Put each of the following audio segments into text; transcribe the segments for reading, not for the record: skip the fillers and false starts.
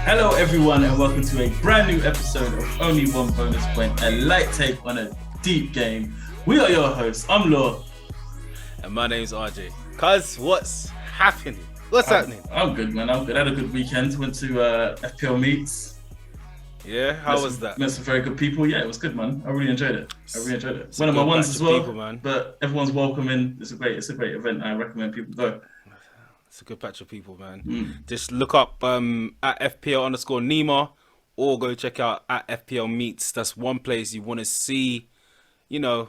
Hello everyone and welcome to a brand new episode of Only One Bonus Point, a light take on a deep game. We are your hosts, I'm Law. And my name's RJ. Cuz, what's happening? What's happening? I'm good, man. I'm good. I had a good weekend. Went to FPL meets. Yeah, how was that? Met some very good people. Yeah, it was good, man. I really enjoyed it. One of my ones as well. People, but everyone's welcome in. It's a great event. I recommend people go. It's a good patch of people, man. Just look up at FPL_Nima or go check out at FPL Meets. That's one place you want to see, go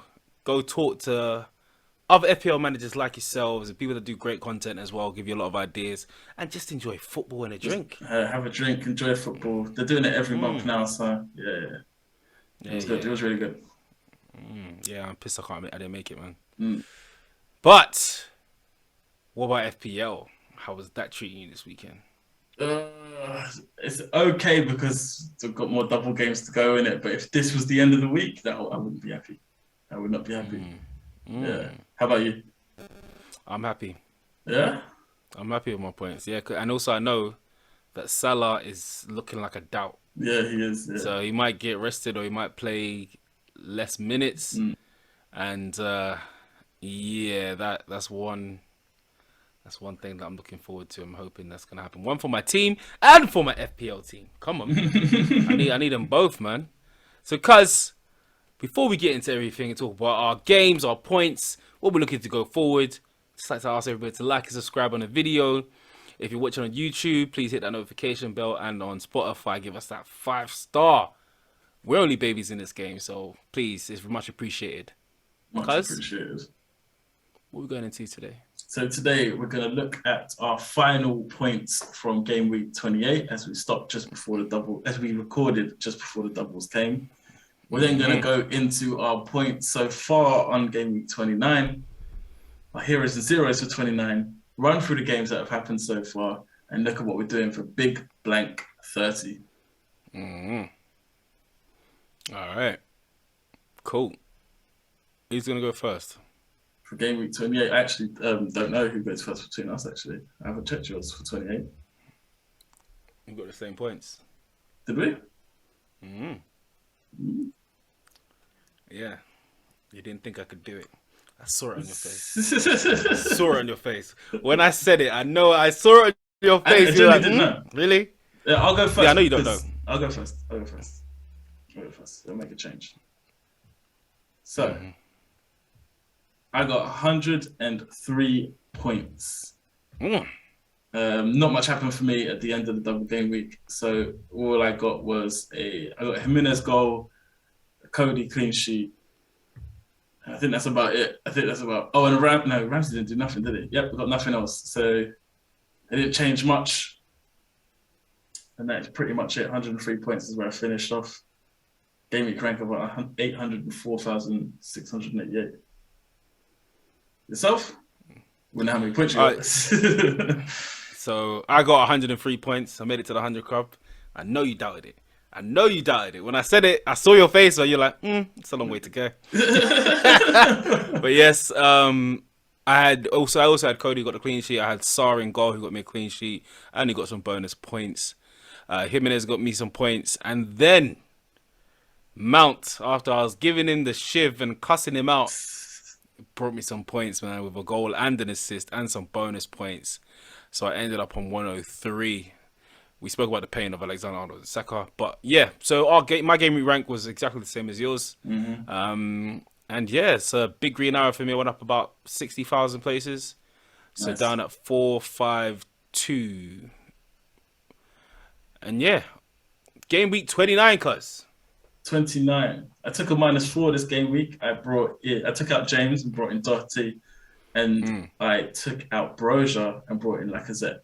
talk to other FPL managers like yourselves and people that do great content as well, give you a lot of ideas, and just enjoy football and a drink. Have a drink, enjoy football. They're doing it every month now, so yeah. It was good. It was really good. Yeah, I'm pissed I didn't make it, man. Mm. But what about FPL? How was that treating you this weekend? It's okay because I've got more double games to go in it. But if this was the end of the week, I wouldn't be happy. I would not be happy. Yeah. How about you? I'm happy. Yeah? I'm happy with my points. Yeah, and also I know that Salah is looking like a doubt. Yeah, he is. Yeah. So he might get rested or he might play less minutes. And that's one thing that I'm looking forward to. I'm hoping that's gonna happen. One for my team and for my FPL team. Come on, I need them both, man. So, cuz before we get into everything and talk about our games, our points, what we're looking to go forward, just like to ask everybody to like and subscribe on the video. If you're watching on YouTube, please hit that notification bell, and on Spotify, give us that 5-star. We're only babies in this game, so please, it's much appreciated. Much appreciated. What are we going into today? So today we're going to look at our final points from Gameweek 28 as we stopped just before the double, as we recorded just before the doubles came. We're then going to go into our points so far on Gameweek 29, our heroes and zeros for 29, run through the games that have happened so far, and look at what we're doing for Big Blank 30. All right. Cool. Who's going to go first? For Gameweek 28, I actually don't know who goes first between us, actually. I haven't checked yours for 28. We've got the same points. Did we? Yeah. You didn't think I could do it. I saw it on your face. Saw it on your face. When I said it, I saw it on your face. You're like, didn't know. Really? Yeah, I'll go first. Yeah, I know you don't know. I'll go first. I'll make a change. So, I got 103 points. Not much happened for me at the end of the double game week. So all I got was I got a Jimenez goal, a Cody clean sheet. I think that's about it. Oh, and Ramsey didn't do nothing, did he? Yep, we got nothing else. So it didn't change much. And that's pretty much it. 103 points is where I finished off. Game week rank of 804,688. Yourself? We know how many points you got. So I got 103 points. I made it to the 100 club. I know you doubted it. When I said it, I saw your face, so you're like, it's a long way to go. But yes, I also had Cody who got the clean sheet. I had Sarr in goal who got me a clean sheet. I only got some bonus points. Jimenez got me some points. And then Mount, after I was giving him the shiv and cussing him out, brought me some points, man, with a goal and an assist and some bonus points. So I ended up on 103. We spoke about the pain of Alexander Saka, but yeah. So my game week rank was exactly the same as yours. And yeah, it's a big green arrow for me. I went up about 60,000 places. So nice. Down at 452. And yeah, game week 29, cuz. 29. I took a -4 this game week. I took out James and brought in Doherty, and I took out Brozier and brought in Lacazette.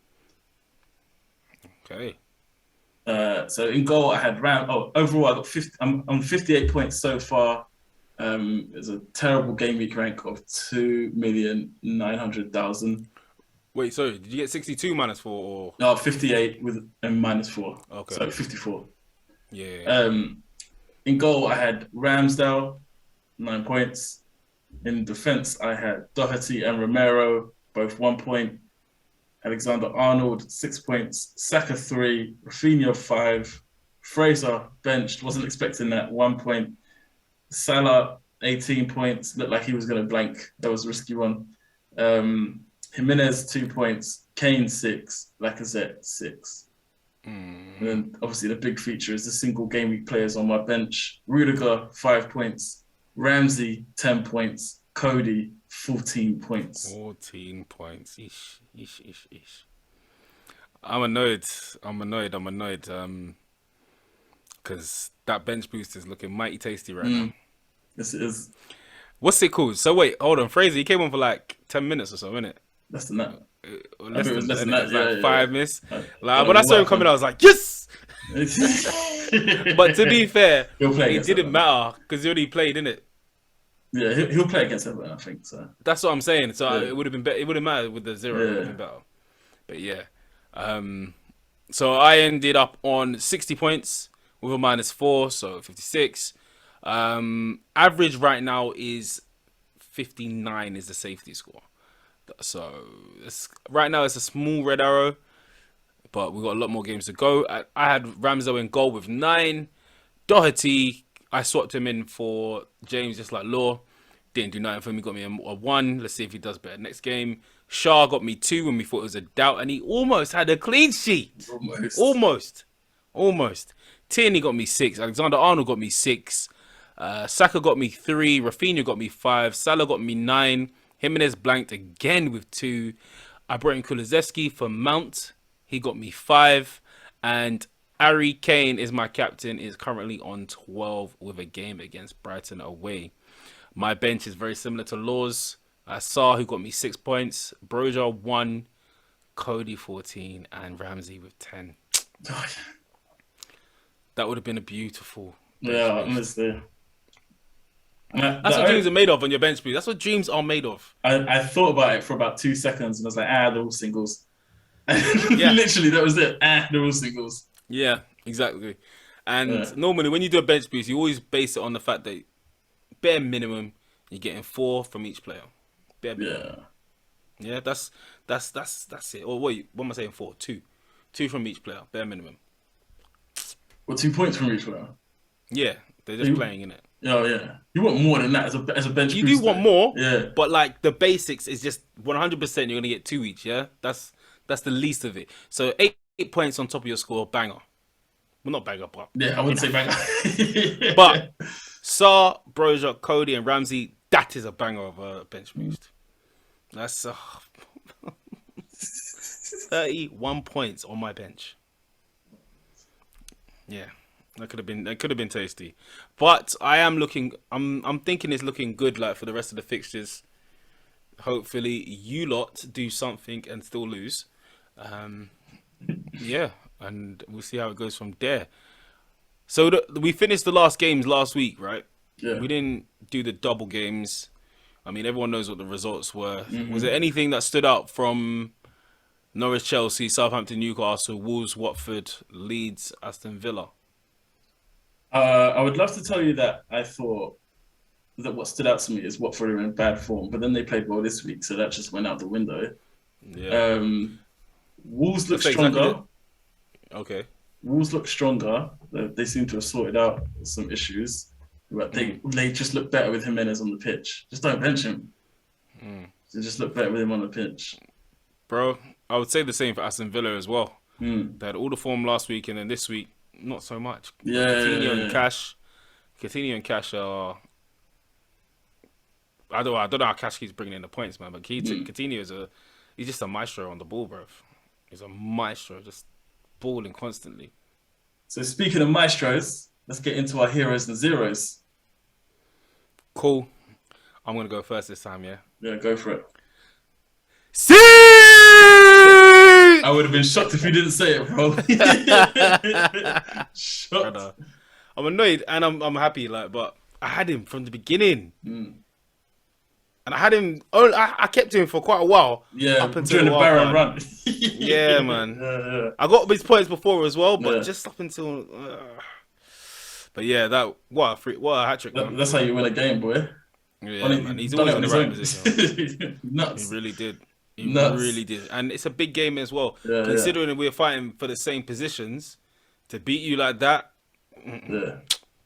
Okay. So in goal, I had overall I got 50. I'm on 58 points so far. It's a terrible game week rank of 2,900,000. Wait, sorry, did you get 62 -4 or? No, 58 with a -4. Okay. So 54. Yeah. In goal, I had Ramsdale, 9 points. In defense, I had Doherty and Romero, both 1 point. Alexander-Arnold, 6 points. Saka, 3. Rafinha, 5. Fraser, benched. Wasn't expecting that, 1 point. Salah, 18 points. Looked like he was going to blank. That was a risky one. Jimenez, 2 points. Kane, 6. Lacazette, 6. And then obviously the big feature is the single game week players on my bench. Rudiger, 5 points. Ramsey, 10 points. Cody, 14 points. 14 points. Ish. I'm annoyed. Because that bench boost is looking mighty tasty right now. Yes, it is. What's it called? So wait, hold on. Fraser, he came on for like 10 minutes or so, innit? Less than that. Less than that. It was like 5 minutes. Like, when I what saw him coming, I was like, yes! happened. But to be fair, He'll play it against didn't Everton. matter because he already played, innit? Yeah, he'll play against Everton, I think. So That's what I'm saying. So Yeah. it would have been better. It wouldn't matter with the 0. It would Yeah. have been better. But yeah. So I ended up on 60 points with a -4, so 56. Average right now is 59 is the safety score. So right now it's a small red arrow, but we've got a lot more games to go. I had Ramsey in goal with 9. Doherty, I swapped him in for James just like Law. Didn't do nothing for me, got me a 1. Let's see if he does better next game. Shah got me 2 when we thought it was a doubt, and he almost had a clean sheet. Almost. Tierney got me 6. Alexander-Arnold got me 6. Saka got me 3. Rafinha got me 5. Salah got me 9. Jimenez blanked again with 2. I brought in Kulusevski for Mount. He got me 5. And Harry Kane is my captain, is currently on 12 with a game against Brighton away. My bench is very similar to Law's. Saar, who got me 6 points. Broja, 1. Cody, 14. And Ramsey with 10. That would have been a beautiful bench yeah, boost. honestly. That's what dreams are made of on your bench boost. That's what dreams are made of. I thought about it for about 2 seconds and I was like, they're all singles. Yeah. Literally, that was it. They're all singles. Yeah, exactly. And normally when you do a bench boost, you always base it on the fact that bare minimum you're getting 4 from each player. Bare minimum. Yeah, that's it. Or what am I saying? 4, 2 from each player, bare minimum. Well, 2 points from each player. Yeah, they're just playing in it. Oh yeah, you want more than that as a bench. You booster. do want more, yeah. But like the basics is just 100%. You're gonna get 2 each. Yeah, that's the least of it. So 8 points on top of your score, banger. Well, not banger, but Yeah, I wouldn't say banger. But Saar, Broja, Cody, and Ramsey, that is a banger of a bench boost. That's 31 points on my bench. Yeah, that could have been tasty. But I'm thinking it's looking good like for the rest of the fixtures. Hopefully you lot do something and still lose. Yeah, and we'll see how it goes from there. So we finished the last games last week, right? Yeah. We didn't do the double games. I mean, everyone knows what the results were. Mm-hmm. Was there anything that stood out from Norwich, Chelsea, Southampton, Newcastle, Wolves, Watford, Leeds, Aston Villa? I would love to tell you that I thought that what stood out to me is Watford are in bad form, but then they played well this week, so that just went out the window. Yeah. Wolves look stronger. Exactly. Okay. Wolves look stronger. They seem to have sorted out some issues. But they just look better with Jimenez on the pitch. Just don't bench him. They just look better with him on the pitch. Bro, I would say the same for Aston Villa as well. They had all the form last week, and then this week, not so much. Yeah. Coutinho and Cash are... I don't know how Cash keeps bringing in the points, man. But Coutinho he's just a maestro on the ball, bro. He's a maestro, just balling constantly. So speaking of maestros, let's get into our heroes and zeros. Cool. I'm gonna go first this time, yeah. Yeah, go for it. See! I would have been shocked if you didn't say it, bro. Shocked. Brother. I'm annoyed and I'm happy, but I had him from the beginning. And I had him. I kept him for quite a while. Yeah, up until during the Barrow run. Yeah, man. Yeah. I got his points before as well, but just up until. But yeah, what a hat trick. That's how you win a game, boy. Yeah, man. He's done always it in on the right his position. own. He Nuts. really did. He Nuts. really did. And it's a big game as well. Yeah, Considering we're fighting for the same positions, to beat you like that, yeah.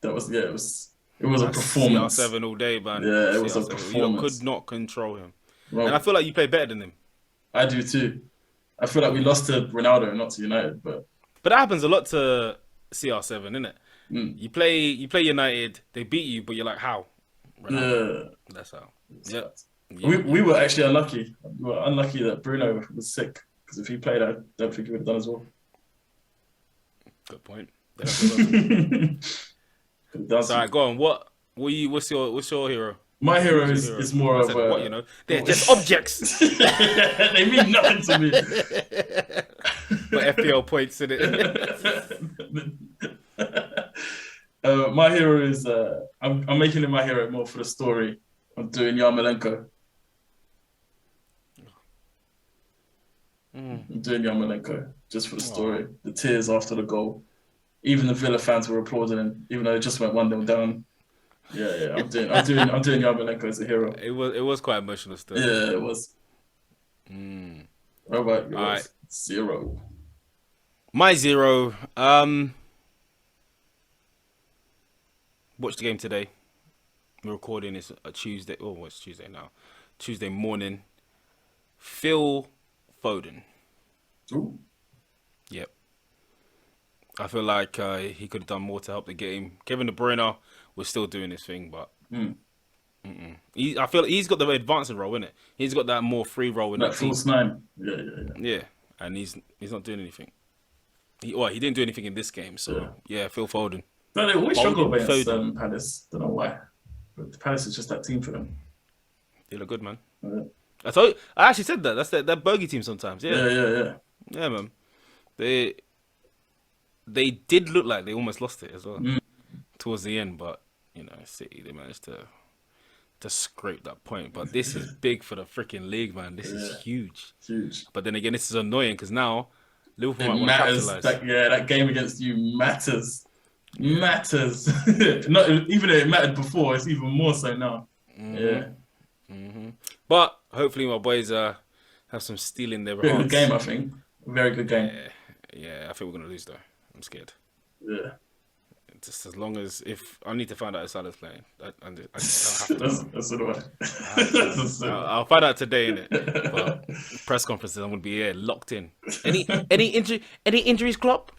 That was it was a that's performance. CR7 all day, man. Yeah, it was a CR7. You lot could performance. not control him. And I Well, feel like you play better than him. I do too. I feel like we lost to Ronaldo and not to United, but But that happens a lot to CR7, innit? mm, You play United, they beat you, but you're like, how? Ronaldo. yeah. That's how. It's Yep. bad. Yep. We were actually unlucky. We were unlucky that Bruno was sick because if he played, I don't think he would have done as well. Good point. They don't have to Could have done So, alright, go on. What's your hero? My hero What's your hero? is more I of said, a. what, you know? They're just objects. They mean nothing to me. But FPL points in it. My hero is. I'm making him my hero more for the story. I'm doing Yarmolenko. I'm doing Yarmolenko just for the story. The tears after the goal. Even the Villa fans were applauding him, even though it just went 1-0 down. Yeah. I'm doing Yarmolenko as a hero. It was quite emotional still. Yeah, it was. What about yours? All right. 0. My 0. Watched the game today. We're recording this a Tuesday. Oh, what's Tuesday now? Tuesday morning. Phil Foden. Ooh. Yep. I feel like he could have done more to help the game. Kevin De Bruyne was still doing his thing, but I feel like he's got the advancing role, innit? He's got that more free role in That that team. false 9. Yeah. Yeah, and he's not doing anything. He didn't do anything in this game, so yeah, Phil Foden. No, they always struggle Foden. against Palace. Don't know why. But Palace is just that team for them. They look good, man. Yeah. I actually said that. That's that bogey team sometimes. Yeah. Yeah, man. They did look like they almost lost it as well towards the end, but you know, City, they managed to scrape that point. But this is big for the freaking league, man. This is huge. Huge. But then again, this is annoying because now Liverpool It might want to matters. capitalize. That game against you matters. Matters. Not even though it mattered before, it's even more so now. Yeah. But hopefully my boys have some steel in their Very hearts. good game, I think. Very good game. Yeah, I think we're gonna lose though. I'm scared. Yeah. Just as long as if I need to find out if Salah's playing, I'll have to. That's the way. I'll find out today, innit? But press conferences, I'm gonna be here locked in. Any injuries, Klopp?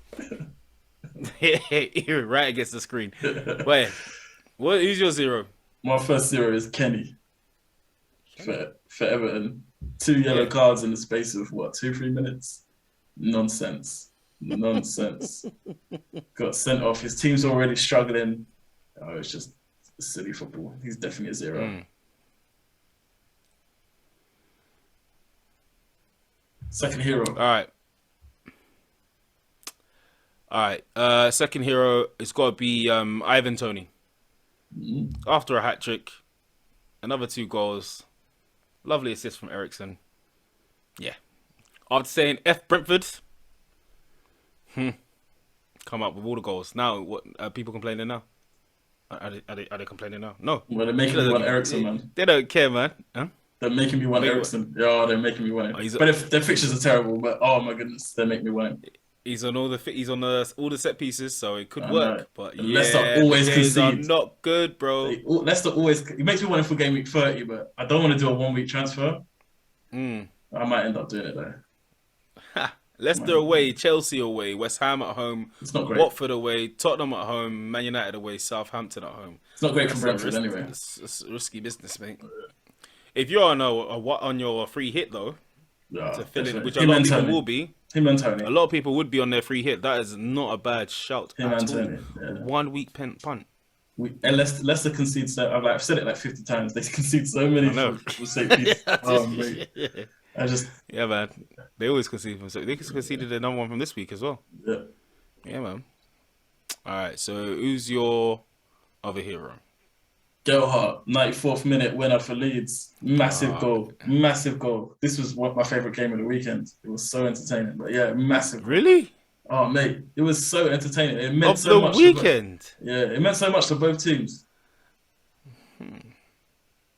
Right against the screen. Wait, who's your 0? My first 0 is Kenny. For Everton. 2 yellow cards in the space of 2-3 minutes? Nonsense. Got sent off. His team's already struggling. Oh, it's just silly football. He's definitely a 0. Second hero. All right. Second hero, it's got to be Ivan Toney. After a hat trick, another 2 goals, lovely assist from Ericsson. Yeah. After saying F Brentford, come up with all the goals. Now, what are people complaining now? Are they complaining now? No. Well, they're making me want Ericsson, man. They don't care, man. Huh? They're making me want Ericsson. Yeah, they're making me want it. But if their fixtures are terrible, but oh my goodness, they make me want it. He's on all the set pieces, so it could work. But Leicester always games are concede. not good, bro. Leicester always. It makes me want it for Gameweek 30, but I don't want to do a 1-week transfer. I might end up doing it though. Leicester away, Chelsea away, West Ham at home, it's not great. Watford away, Tottenham at home, Man United away, Southampton at home. It's not great for Brentford anyway. It's risky business, mate. If you're on your free hit though, to fill in, which a lot of people will be. Him and Tony. A lot of people would be on their free hit. That is not a bad shout Him at and all. Tony. Yeah. 1 week punt. And Leicester concedes so. I've said it like 50 times. They concede so many for set piece. Oh mate. Yeah, man. They always concede from so they conceded another one from this week as well. Yeah, man. All right, so who's your other hero? Gelhardt, 94th minute winner for Leeds. Massive goal. This was my favourite game of the weekend. It was so entertaining. But yeah, massive. Really? Oh mate, it was so entertaining. It meant of so the much. Weekend. It meant so much to both teams.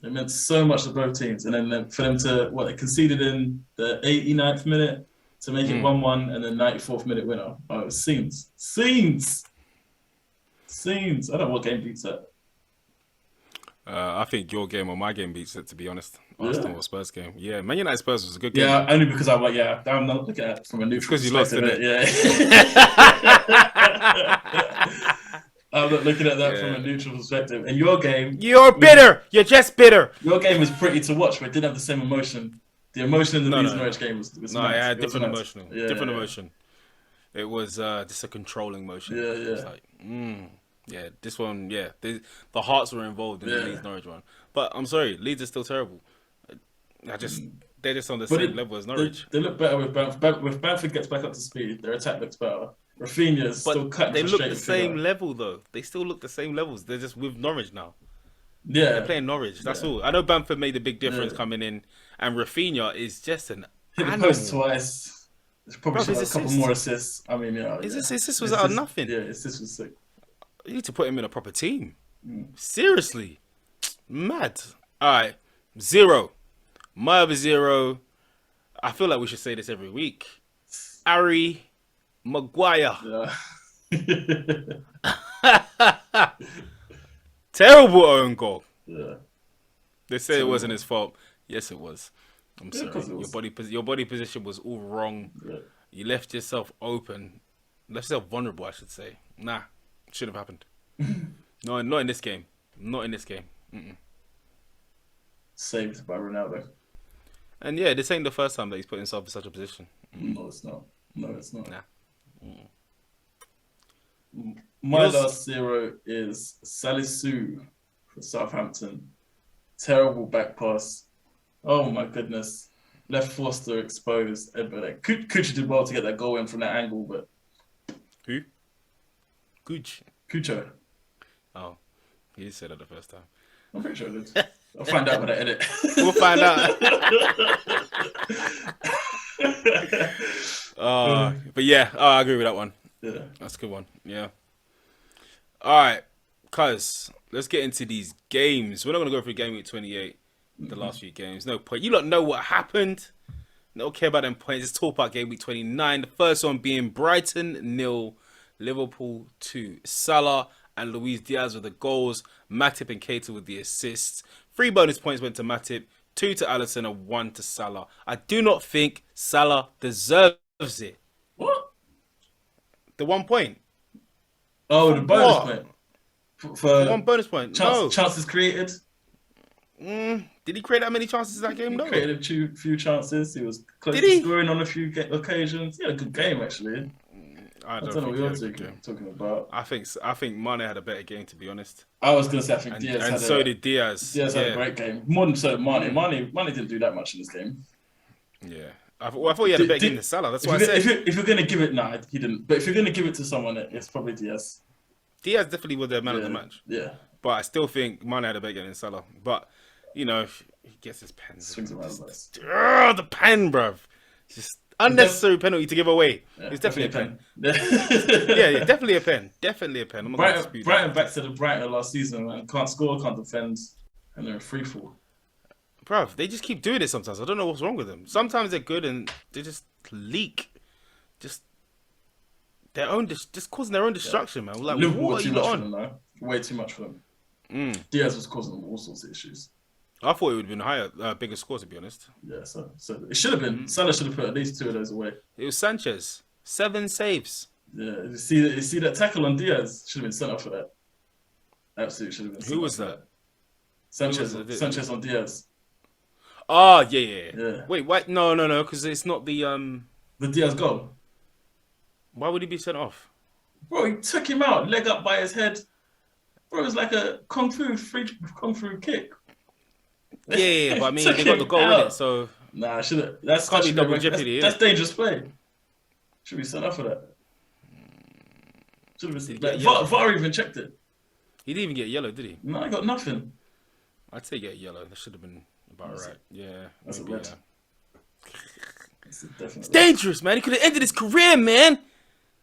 It meant so much to both teams. And then for them to, they conceded in the 89th minute to make it 1-1 and then 94th minute winner. Oh, it was scenes. Scenes! Scenes. I don't know what game beats that. I think your game or my game beats it, to be honest. Arsenal or Spurs game. Yeah, Man United Spurs was a good game. Yeah, only because I'm not looking at it from a neutral perspective. Because you lost, Yeah. I'm not looking at that from a neutral perspective. And your game... You're bitter! You're just bitter! Your game was pretty to watch, but it didn't have the same emotion. The emotion in the Leeds Norwich game was no, nice. it had different emotion. Yeah, different emotion. It was just a controlling motion. Yeah, yeah. It was like, yeah, this one, the hearts were involved in the Leeds Norwich one. But I'm sorry, Leeds are still terrible. They're just on the same level as Norwich. They look better with Bamford. If Bamford gets back up to speed, their attack looks better. Rafinha's still cutting. They look the same level though. They still look the same levels. They're just with Norwich now. Yeah, they're playing Norwich. That's all. I know Bamford made a big difference coming in, and Rafinha is just an hit the post twice. There's probably a couple more assists. I mean, His assist was out of nothing. Yeah, his assist was sick. You need to put him in a proper team. Seriously, mad. All right, 0. My other 0. I feel like we should say this every week. Harry Maguire. Yeah. Terrible own goal. Yeah. They say it wasn't his fault. Yes, it was. I'm sorry. Your body position was all wrong. Yeah. You left yourself open. Left yourself vulnerable, I should say. Nah, shouldn't have happened. No, not in this game. Not in this game. Saved by Ronaldo. And yeah, this ain't the first time that he's put himself in such a position. No, it's not. No, it's not. Nah. My last 0 is Salisu for Southampton. Terrible back pass. Oh my goodness. Left Forster exposed. Kucha did well to get that goal in from that angle, but... Who? Kucha. Oh, he did say that the first time. I'm pretty sure I did. I'll find out when I edit. We'll find out. But yeah, I agree with that one. Yeah. That's a good one. Yeah. All right, cuz, let's get into these games. We're not going to go through Gameweek 28, the last few games. No point. You don't know what happened. Don't care about them points. Let's talk about Gameweek 29. The first one being Brighton 0, Liverpool 2. Salah and Luis Diaz with the goals. Matip and Keita with the assists. 3 bonus points went to Matip, 2 to Alisson and 1 to Salah. I do not think Salah deserves it. What? The 1 point. Oh, the bonus point. For 1 bonus point. Chances created. Did he create that many chances in that game? No. He created a few chances. He was close to scoring on a few occasions. He had a good game, actually. I don't know what you're talking about. I think Mane had a better game, to be honest. I was going to say, I think Diaz had so did Diaz. Diaz had a great game. More than so Mane. Mane didn't do that much in this game. Yeah. I thought he had a better game than Salah. That's why I said. If you're going to give it... Nah, he didn't. But if you're going to give it to someone, it's probably Diaz. Diaz definitely was the man of the match. Yeah. But I still think Mane had a better game than Salah. But, you know, he gets his pen. Swings around the place. The pen, bruv. Just unnecessary penalty to give away. Yeah, it's definitely a pen. Yeah, definitely a pen. Definitely a pen. Brighton back to the Brighton last season, man. Can't score, can't defend, and they're a free fall. Bruv, they just keep doing it sometimes. I don't know what's wrong with them. Sometimes they're good and they just leak. Just causing their own destruction, man. Like, Liverpool what are too you much on? for them, though. Way too much for them. Diaz was causing them all sorts of issues. I thought it would have been higher, bigger score, to be honest. Yeah, so it should have been. Salah should have put at least 2 of those away. It was Sanchez. 7 saves. Yeah, you see that tackle on Diaz? Should have been sent off for that. Absolutely should have been. Who was that? Sanchez on Diaz. Oh, yeah. Wait, what? No, because it's not the Diaz goal. Why would he be sent off? Bro, he took him out, leg up by his head. Bro, it was like a kung fu kick. Yeah, but I mean, they got the goal in it, so... Nah, that's can't be double jeopardy. That's dangerous play. Should be sent off for that. Should have been. VAR even checked it. He didn't even get yellow, did he? No, he got nothing. I'd say get yellow. That should have been about right. Yeah, that's a red. It's dangerous, man. He could have ended his career, man.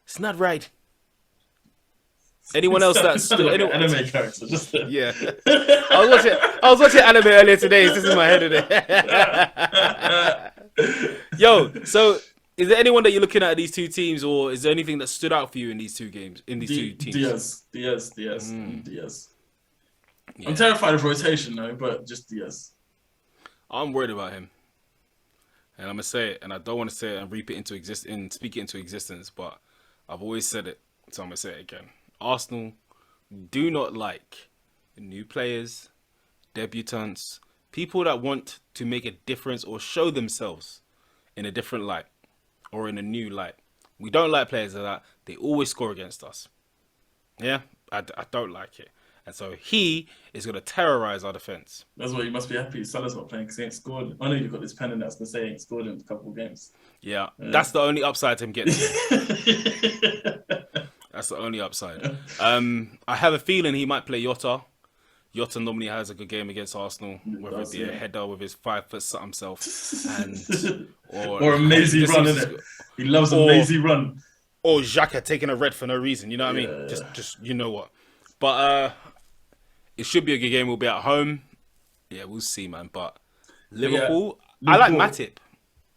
It's not right. Anyone else that Sounded like anyone, an anime character? Just yeah. I was watching anime earlier today. It's just in my head today. Yo, so is there anyone that you're looking at these two teams, or is there anything that stood out for you in these two games, in these two teams? Diaz. I'm terrified of rotation though, but just Diaz. I'm worried about him, and I'm gonna say it, and I don't want to say it and speak it into existence, but I've always said it, so I'm gonna say it again. Arsenal do not like new players, debutants, people that want to make a difference or show themselves in a different light or in a new light. We don't like players like that. They always score against us. Yeah, I don't like it. And so he is going to terrorize our defense. That's why you must be happy Salah's not playing because he ain't scored. I know you've got this pen in that's going to say he ain't scored in a couple of games. Yeah, that's the only upside to him getting it. That's the only upside. I have a feeling he might play Jota. Jota normally has a good game against Arsenal, whether it be a header with his 5 foot something self, or a mazy run, innit? He loves a mazy run. Or Xhaka taking a red for no reason, you know what I mean? Just you know what. But it should be a good game. We'll be at home. Yeah, we'll see, man. But Liverpool, I like Matip.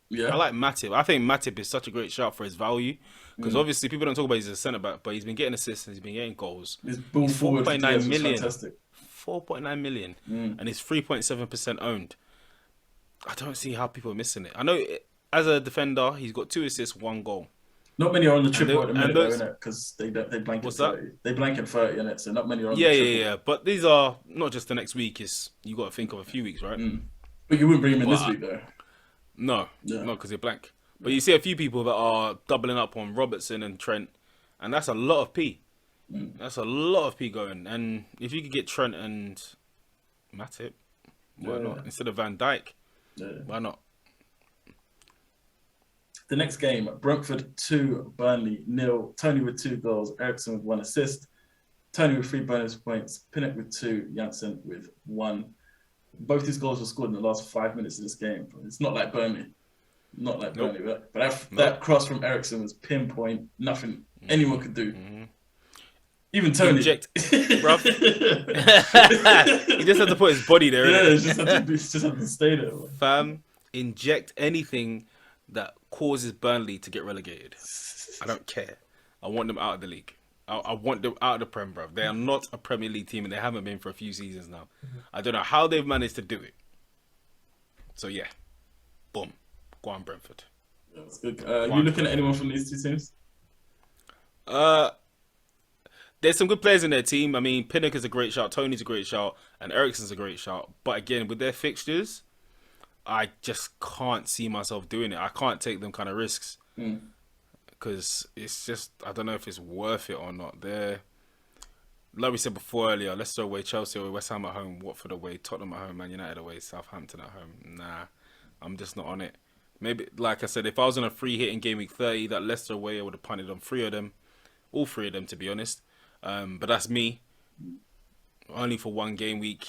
Yeah, I like Matip. I think Matip is such a great shout for his value. Because obviously people don't talk about he's a centre back, but he's been getting assists and he's been getting goals. His ball forward 4.9 million. Fantastic. 4.9 million. And he's 3.7% owned. I don't see how people are missing it. I know as a defender, he's got 2 assists, 1 goal. Not many are on the triple at the minute, though, innit? Because they blanket 30. They blanket 30, innit? So not many are on the triple. Yeah. But these are not just the next week. You got to think of a few weeks, right? But you wouldn't bring him in this week, though. No, because they're blank. But you see a few people that are doubling up on Robertson and Trent, and that's a lot of P. That's a lot of P going. And if you could get Trent and Matip, why not? Instead of Van Dijk, why not? The next game, Brentford 2, Burnley 0. Tony with 2 goals, Eriksen with 1 assist. Tony with 3 bonus points, Pinnock with 2, Janssen with 1. Both these goals were scored in the last 5 minutes of this game. It's not like Burnley. Not like Burnley, but that cross from Eriksen was pinpoint. Nothing anyone could do. Even Tony. Inject, bruv. He just had to put his body there. Yeah, just had to stay there. Fam, inject anything that causes Burnley to get relegated. I don't care. I want them out of the league. I want them out of the Prem, bruv. They are not a Premier League team, and they haven't been for a few seasons now. I don't know how they've managed to do it. So yeah, boom. Go on, Brentford. That's good. You looking at anyone from these two teams? There's some good players in their team. I mean, Pinnock is a great shout, Tony's a great shout, and Eriksen's a great shout. But again, with their fixtures, I just can't see myself doing it. I can't take them kind of risks because it's just, I don't know if it's worth it or not. They're, like we said before earlier, Leicester away, Chelsea away, West Ham at home, Watford away, Tottenham at home, Man United away, Southampton at home. Nah, I'm just not on it. Maybe, like I said, if I was on a free hit in game week 30, that Leicester away, I would have punted on 3 of them. All 3 of them, to be honest. But that's me. Only for 1 game week.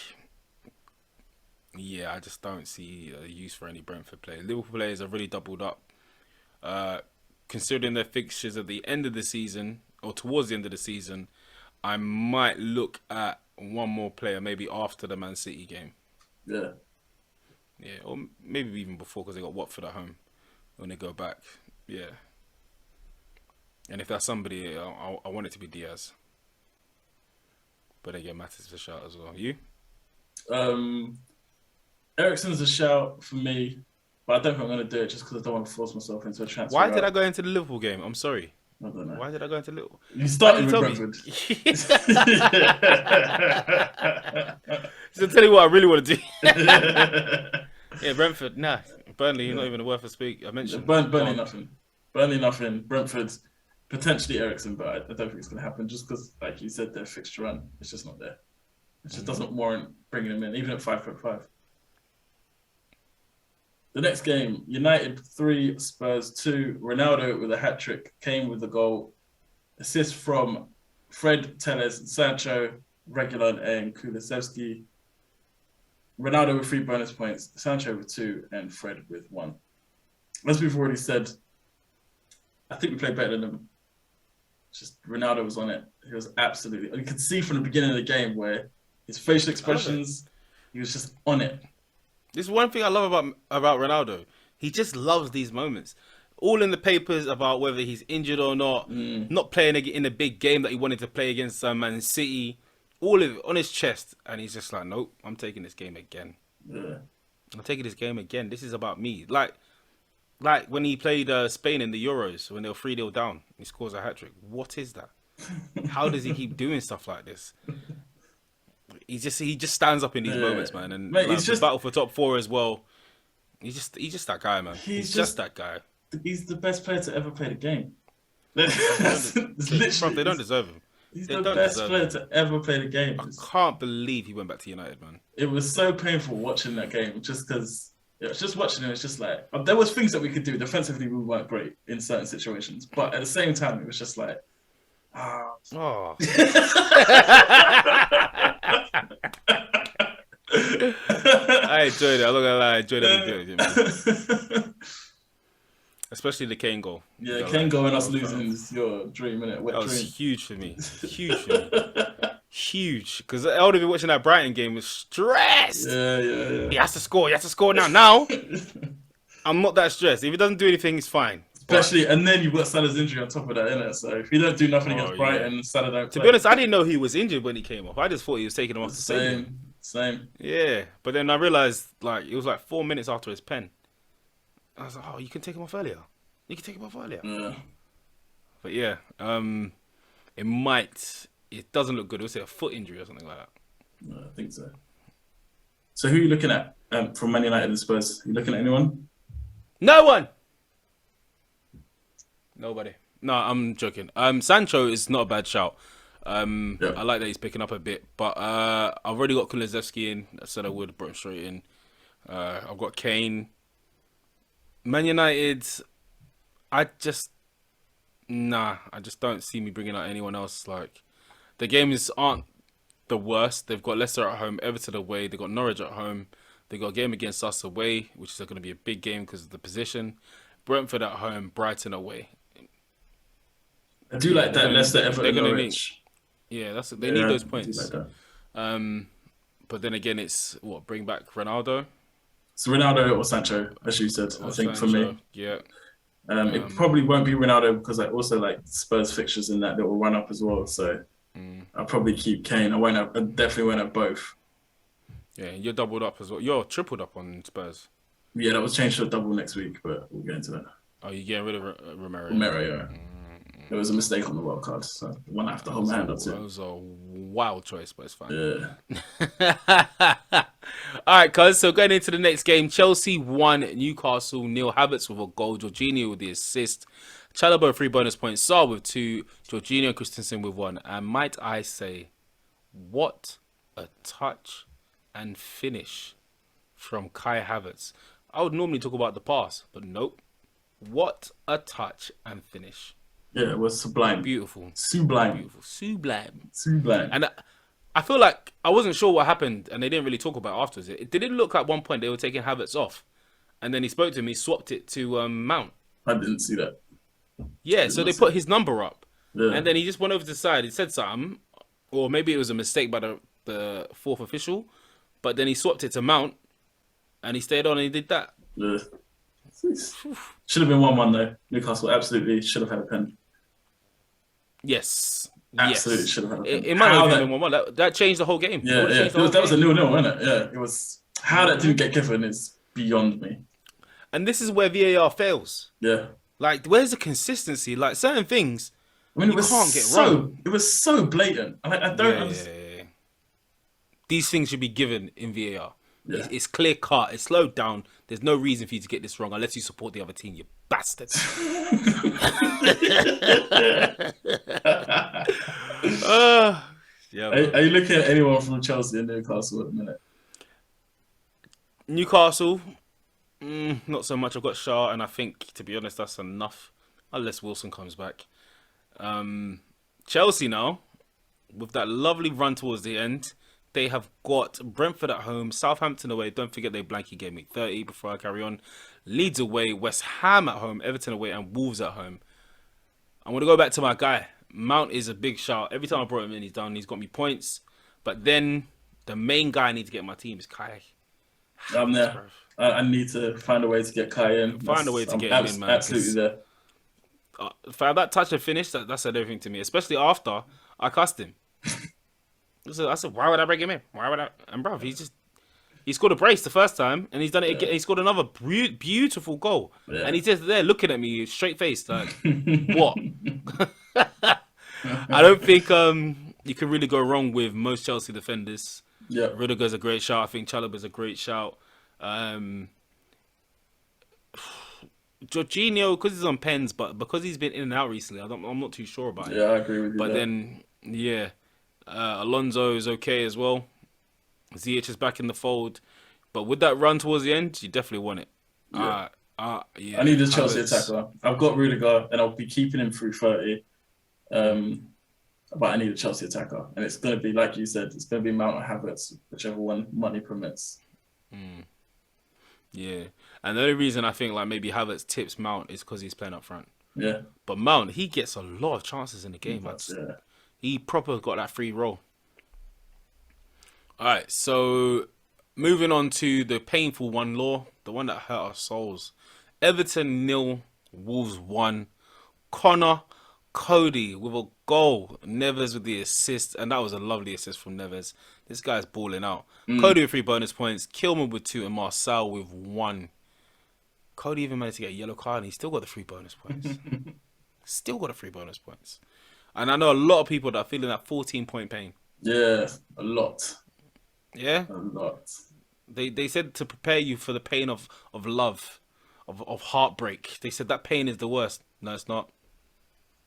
Yeah, I just don't see a use for any Brentford players. Liverpool players are really doubled up. Considering their fixtures at the end of the season, or towards the end of the season, I might look at one more player, maybe after the Man City game. Yeah. Yeah, or maybe even before, because they got Watford at home when they go back. Yeah. And if that's somebody, I want it to be Diaz. But again, Mattis a shout as well. You? Eriksen's a shout for me, but I don't think I'm going to do it just because I don't want to force myself into a transfer. Why did I go into the Liverpool game? I'm sorry. I don't know. Why did I go into Liverpool? You started with Brentford. So tell you what I really want to do. Yeah, Brentford. Nah, Burnley. You're not even worth a speak. I mentioned Burnley nothing. Burnley nothing. Brentford potentially Eriksen, but I don't think it's going to happen just because, like you said, their fixture run it's just not there. It just doesn't warrant bringing him in, even at 5.5. The next game, United 3, Spurs 2. Ronaldo with a hat-trick, Kane with the goal. Assist from Fred, Telles, Sancho, Reguilon and Kulusevski. Ronaldo with 3 bonus points, Sancho with 2 and Fred with 1. As we've already said, I think we played better than them. Just Ronaldo was on it. He was absolutely. You could see from the beginning of the game where his facial expressions, he was just on it. This is one thing I love about Ronaldo. He just loves these moments. All in the papers about whether he's injured or not playing in a big game that he wanted to play against Man City. All of it on his chest, and he's just like, nope, I'm taking this game again. Yeah. I'm taking this game again. This is about me. Like when he played Spain in the Euros when they were 3-0 down, he scores a hat trick. What is that? How does he keep doing stuff like this? He just stands up in these moments, man. And Mate, like, he's just battle for top 4 as well. He's just that guy, man. He's just that guy. He's the best player to ever play the game. They don't deserve him. He's the best player to ever play the game. I can't believe he went back to United, man. It was so painful watching that game, just because. Just watching it, it's just like there was things that we could do defensively. We weren't great in certain situations, but at the same time, it was just like, Oh. I enjoyed it. I'm not gonna lie, I enjoyed every bit of it, man. Especially the Kane goal. Yeah, Kane goal and us losing is your dream, innit? That was huge for me. Huge for me. Huge. Because I would have been watching that Brighton game with stress. Yeah. He has to score. He has to score now. Now, I'm not that stressed. If he doesn't do anything, it's fine. Especially, and then you've got Salah's injury on top of that, innit? So if you don't do nothing against Brighton, Salah don't play. To be honest, I didn't know he was injured when he came off. I just thought he was taking him off to save him. Same. Yeah. But then I realised, like, it was like 4 minutes after his pen. I was like, oh, you can take him off earlier. You can take him off earlier. Yeah. But yeah, it doesn't look good. It was a foot injury or something like that. No, I think so. So who are you looking at from Man United and Spurs? Are you looking at anyone? No one. Nobody. No, I'm joking. Sancho is not a bad shout. I like that he's picking up a bit, but I've already got Kulusevski in. I said I would, brought him straight in. I've got Kane. Man United, I just don't see me bringing out anyone else. Like, the games aren't the worst. They've got Leicester at home, Everton away. They've got Norwich at home. They've got a game against us away, which is going to be a big game because of the position. Brentford at home, Brighton away. I do like that Leicester, Everton, Norwich. Yeah, they need those points. Like that. But then again, it's bring back Ronaldo. So Ronaldo or Sancho, as you said, I think for me. Yeah. It probably won't be Ronaldo because I also like Spurs fixtures in that little run up as well. So I'll probably keep Kane. I definitely won't have both. Yeah, you're doubled up as well. You're tripled up on Spurs. Yeah, that was changed to a double next week, but we'll get into that. Oh, you're getting rid of Romero? Romero, yeah. There was a mistake on the wild card, so the one I have to hold my hand up to. It was a wild choice, but it's fine. Yeah. All right, cuz. So going into the next game, Chelsea 1, Newcastle 0. Havertz with a goal, Jorginho with the assist, Chalobah 3 bonus points, Sarr with 2, Jorginho and Christensen with 1. And might I say, what a touch and finish from Kai Havertz. I would normally talk about the pass, but nope. What a touch and finish. Yeah, it was sublime. Beautiful. Sublime. Beautiful. Sublime. Sublime. And I feel like I wasn't sure what happened, and they didn't really talk about it afterwards. It didn't look at one point they were taking Havertz off, and then he spoke to him. He swapped it to Mount. I didn't see that. Yeah, so they put his number up, Yeah. and then he just went over to the side. He said something, or maybe it was a mistake by the fourth official, but then he swapped it to Mount, and he stayed on and he did that. Yeah. Should have been 1-1 though. Newcastle absolutely should have had a pen. Yes. Absolutely should have had a pen. It might have been 1-1. That changed the whole game. Yeah. That was a 0-0, wasn't it? Yeah. It was. How that didn't get given is beyond me. And this is where VAR fails. Yeah. Like, where's the consistency? Like, certain things you can't get wrong. It was so blatant. I don't understand. Yeah. These things should be given in VAR. Yeah. It's clear cut. It's slowed down. There's no reason for you to get this wrong unless you support the other team, you bastard. Are you looking at anyone from Chelsea and Newcastle at the minute? Newcastle, not so much. I've got Shaw, and I think, to be honest, that's enough. Unless Wilson comes back. Chelsea now, with that lovely run towards the end, they have got Brentford at home, Southampton away. Don't forget they blanky Gameweek 30 before I carry on. Leeds away, West Ham at home, Everton away, and Wolves at home. I'm going to go back to my guy, Mount is a big shout. Every time I brought him in, he's got me points. But then the main guy I need to get in my team is Kai. I'm there. I need to find a way to get Kai in. Find a way to get him in, man. Absolutely there. For that touch and finish, that said everything to me. Especially after I cussed him. I said, why would I bring him in? Why would I? And bro, he scored a brace the first time, and he's done it again. He scored another beautiful goal, and he's just there looking at me straight faced, like, what? I don't think you can really go wrong with most Chelsea defenders. Yeah, Rudiger's a great shout. I think Chalobah's a great shout. Jorginho, because he's on pens, but because he's been in and out recently, I'm not too sure about it. Yeah, I agree with you. But then, yeah, Alonso is okay as well. ZH is back in the fold, but with that run towards the end, you definitely want it. Yeah. Yeah. I need a Chelsea attacker. I've got Rudiger, and I'll be keeping him through 30. But I need a Chelsea attacker, and it's going to be, like you said, it's going to be Mount or Havertz, whichever one money permits. Yeah, and the only reason I think like maybe Havertz tips Mount is because he's playing up front. Yeah, but Mount, he gets a lot of chances in the game. He proper got that free roll. All right, so moving on to the painful one, Law, the one that hurt our souls. Everton 0, Wolves 1. Connor Cody with a goal. Neves with the assist, and that was a lovely assist from Neves. This guy's balling out. Cody with 3 bonus points. Kilman with 2, and Marcel with 1. Cody even managed to get a yellow card, and he still got the 3 bonus points. And I know a lot of people that are feeling that 14-point pain. Yeah, a lot. Yeah? A lot. They said to prepare you for the pain of love, of heartbreak. They said that pain is the worst. No, it's not.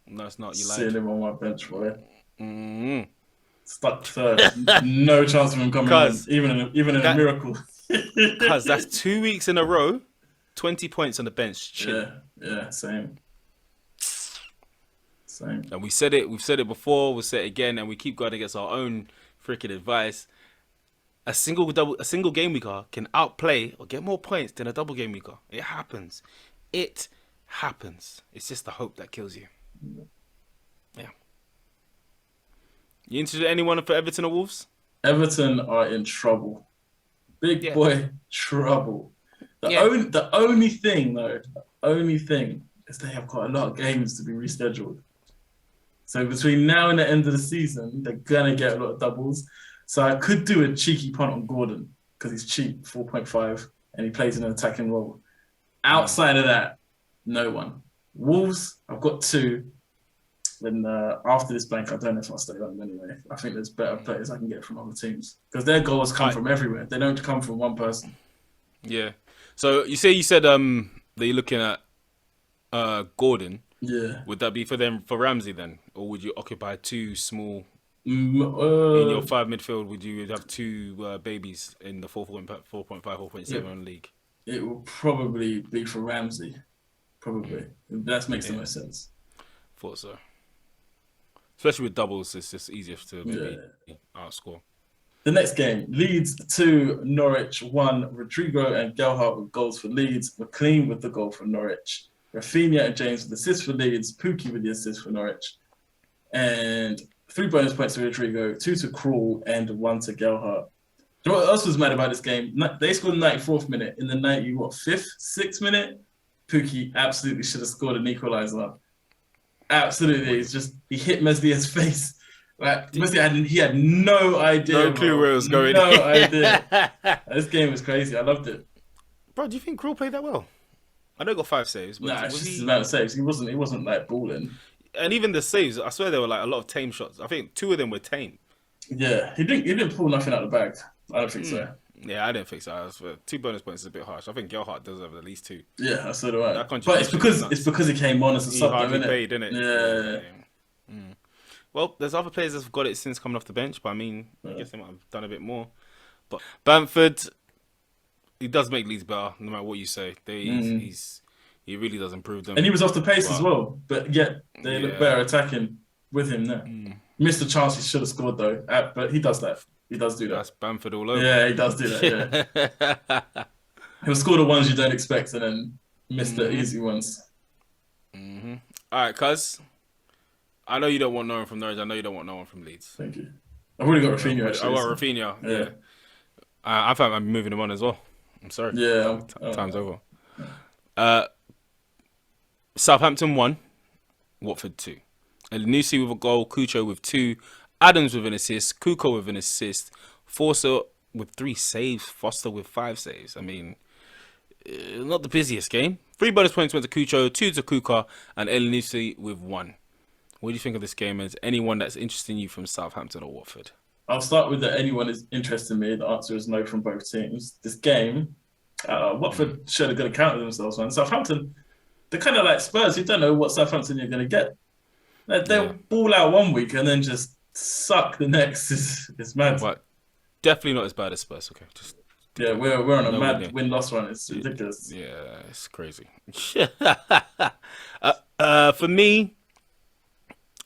You lied. Seeing him on my bench, boy. Stuck third. No chance of him coming in, even in a miracle. Because that's 2 weeks in a row, 20 points on the bench. Chill. Yeah, same. And we've said it before, we'll say it again, and we keep going against our own freaking advice. A single game weeker can outplay or get more points than a double game weeker. It happens. It's just the hope that kills you. Yeah. You interested in anyone for Everton or Wolves? Everton are in trouble. Big boy trouble. The only thing is they have quite a lot of games to be rescheduled. So between now and the end of the season, they're gonna get a lot of doubles. So I could do a cheeky punt on Gordon because he's cheap, 4.5, and he plays in an attacking role. Outside of that, no one. Wolves, I've got 2. Then after this blank, I don't know if I'll stay on them anyway. I think there's better players I can get from other teams because their goals come from everywhere. They don't come from one person. Yeah. So you said that you're looking at Gordon. Yeah. Would that be for Ramsey then, or would you occupy 2 small in your 5 midfield? Would you have 2 babies in the 4.5, 4.7 on the league? It will probably be for Ramsey. Probably. That makes the most sense. Thought so. Especially with doubles, it's just easier to maybe outscore. The next game, Leeds 2, Norwich 1. Rodrigo and Gelhardt with goals for Leeds. McLean with the goal for Norwich. Rafinha and James with the assist for Leeds. Pookie with the assist for Norwich. And 3 bonus points to Rodrigo, 2 to Krul, and 1 to Gelhardt. You know what else was mad about this game? They scored in the 94th minute. In the 5th, 6th minute, Pookie absolutely should have scored an equaliser. Absolutely. It's just, he hit Meslia's face. Like, Meslia had no idea. No clue where it was going. No idea. This game was crazy. I loved it. Bro, do you think Krul played that well? I know he got 5 saves. But it's just the amount of saves. He wasn't like balling. And even the saves, I swear there were like a lot of tame shots. I think 2 of them were tame. Yeah, he didn't pull nothing out of the bag. I don't think so. Yeah, I didn't think so. 2 bonus points is a bit harsh. I think Gelhardt deserves at least 2. Yeah, so do I. But it's because he came on as a sub, hardly paid, didn't it? Yeah. Well, there's other players that've got it since coming off the bench, but I mean, I guess they might have done a bit more. But Bamford, he does make Leeds better, no matter what you say. He really does improve them. And he was off the pace as well, but yet they look better attacking with him there. Missed a chance he should have scored though, but he does that. He does do that. That's Bamford all over. Yeah, he does do that, yeah. He'll score the ones you don't expect and then miss the easy ones. All right, cuz. I know you don't want no one from Norwich. I know you don't want no one from Leeds. Thank you. I've already got Rafinha, I actually. got So, Rafinha, yeah. yeah. I thought I'm moving him on as well. I'm sorry. Yeah. Time's over. Southampton 1, Watford 2. Elyounoussi with a goal, Cucho with 2, Adams with an assist, Kuko with an assist, Forster with 3 saves, Foster with 5 saves. I mean, not the busiest game. 3 bonus points went to Cucho, 2 to Kuka, and Elyounoussi with 1. What do you think of this game? Is anyone that's interesting you from Southampton or Watford? I'll start with that anyone is interested in me. The answer is no from both teams. This game, Watford showed a good account of themselves, man. Southampton, they're kind of like Spurs. You don't know what Southampton you're going to get. They'll ball out one week and then just suck the next. It's mad. But definitely not as bad as Spurs. Okay, just yeah, we're on a mad win-loss run. It's ridiculous. Yeah, it's crazy. For me,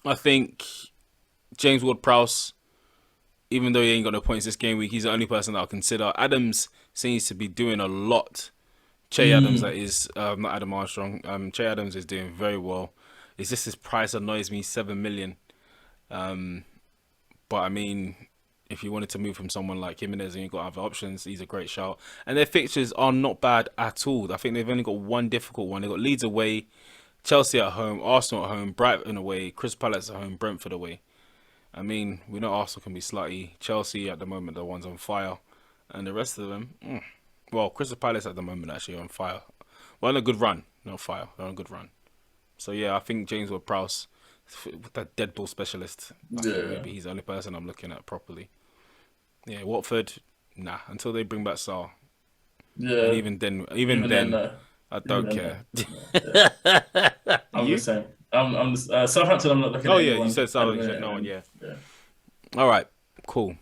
I think James Ward-Prowse, even though he ain't got no points this game week, he's the only person that I'll consider. Adams seems to be doing a lot. Che Adams, that is, not Adam Armstrong. Che Adams is doing very well. It's just his price annoys me, 7 million. But I mean, if you wanted to move from someone like Jimenez and you've got other options, he's a great shout. And their fixtures are not bad at all. I think they've only got one difficult one. They've got Leeds away, Chelsea at home, Arsenal at home, Brighton away, Crystal Palace at home, Brentford away. I mean, we know Arsenal can be slutty. Chelsea at the moment, the one's on fire. And the rest of them, well, Crystal Palace at the moment actually on fire. Well, on a good run. Not fire. They're on a good run. So, yeah, I think James Ward-Prowse, that dead ball specialist, I think maybe he's the only person I'm looking at properly. Yeah, Watford, nah, until they bring back Saul. Yeah. And even then, I don't care. I'm the same. I'm Southampton. I'm not looking. Oh at yeah, anyone you said Southampton. You said no one. Yeah. All right, cool.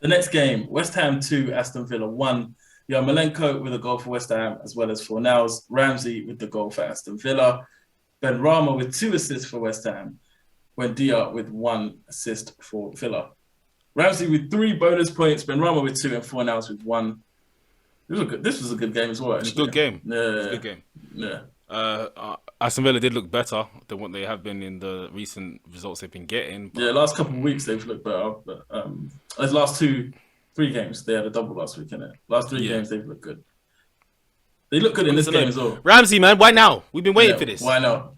The next game: West Ham 2, Aston Villa 1. Yarmolenko with a goal for West Ham, as well as Fornals. Ramsey with the goal for Aston Villa. Ben Rama with 2 assists for West Ham. Wendia with 1 assist for Villa. Ramsey with 3 bonus points. Ben Rama with 2 and Fornals with 1. This was a good game as well. It's a good game. Yeah. It's a good game. Yeah. Aston Villa did look better than what they have been in the recent results they've been getting. Yeah, last couple of weeks they've looked better. But those last 3 games, they had a double last week, innit? Last 3 games they've looked good. They look good in this game as well. Ramsey, man, why now? We've been waiting for this. Why now?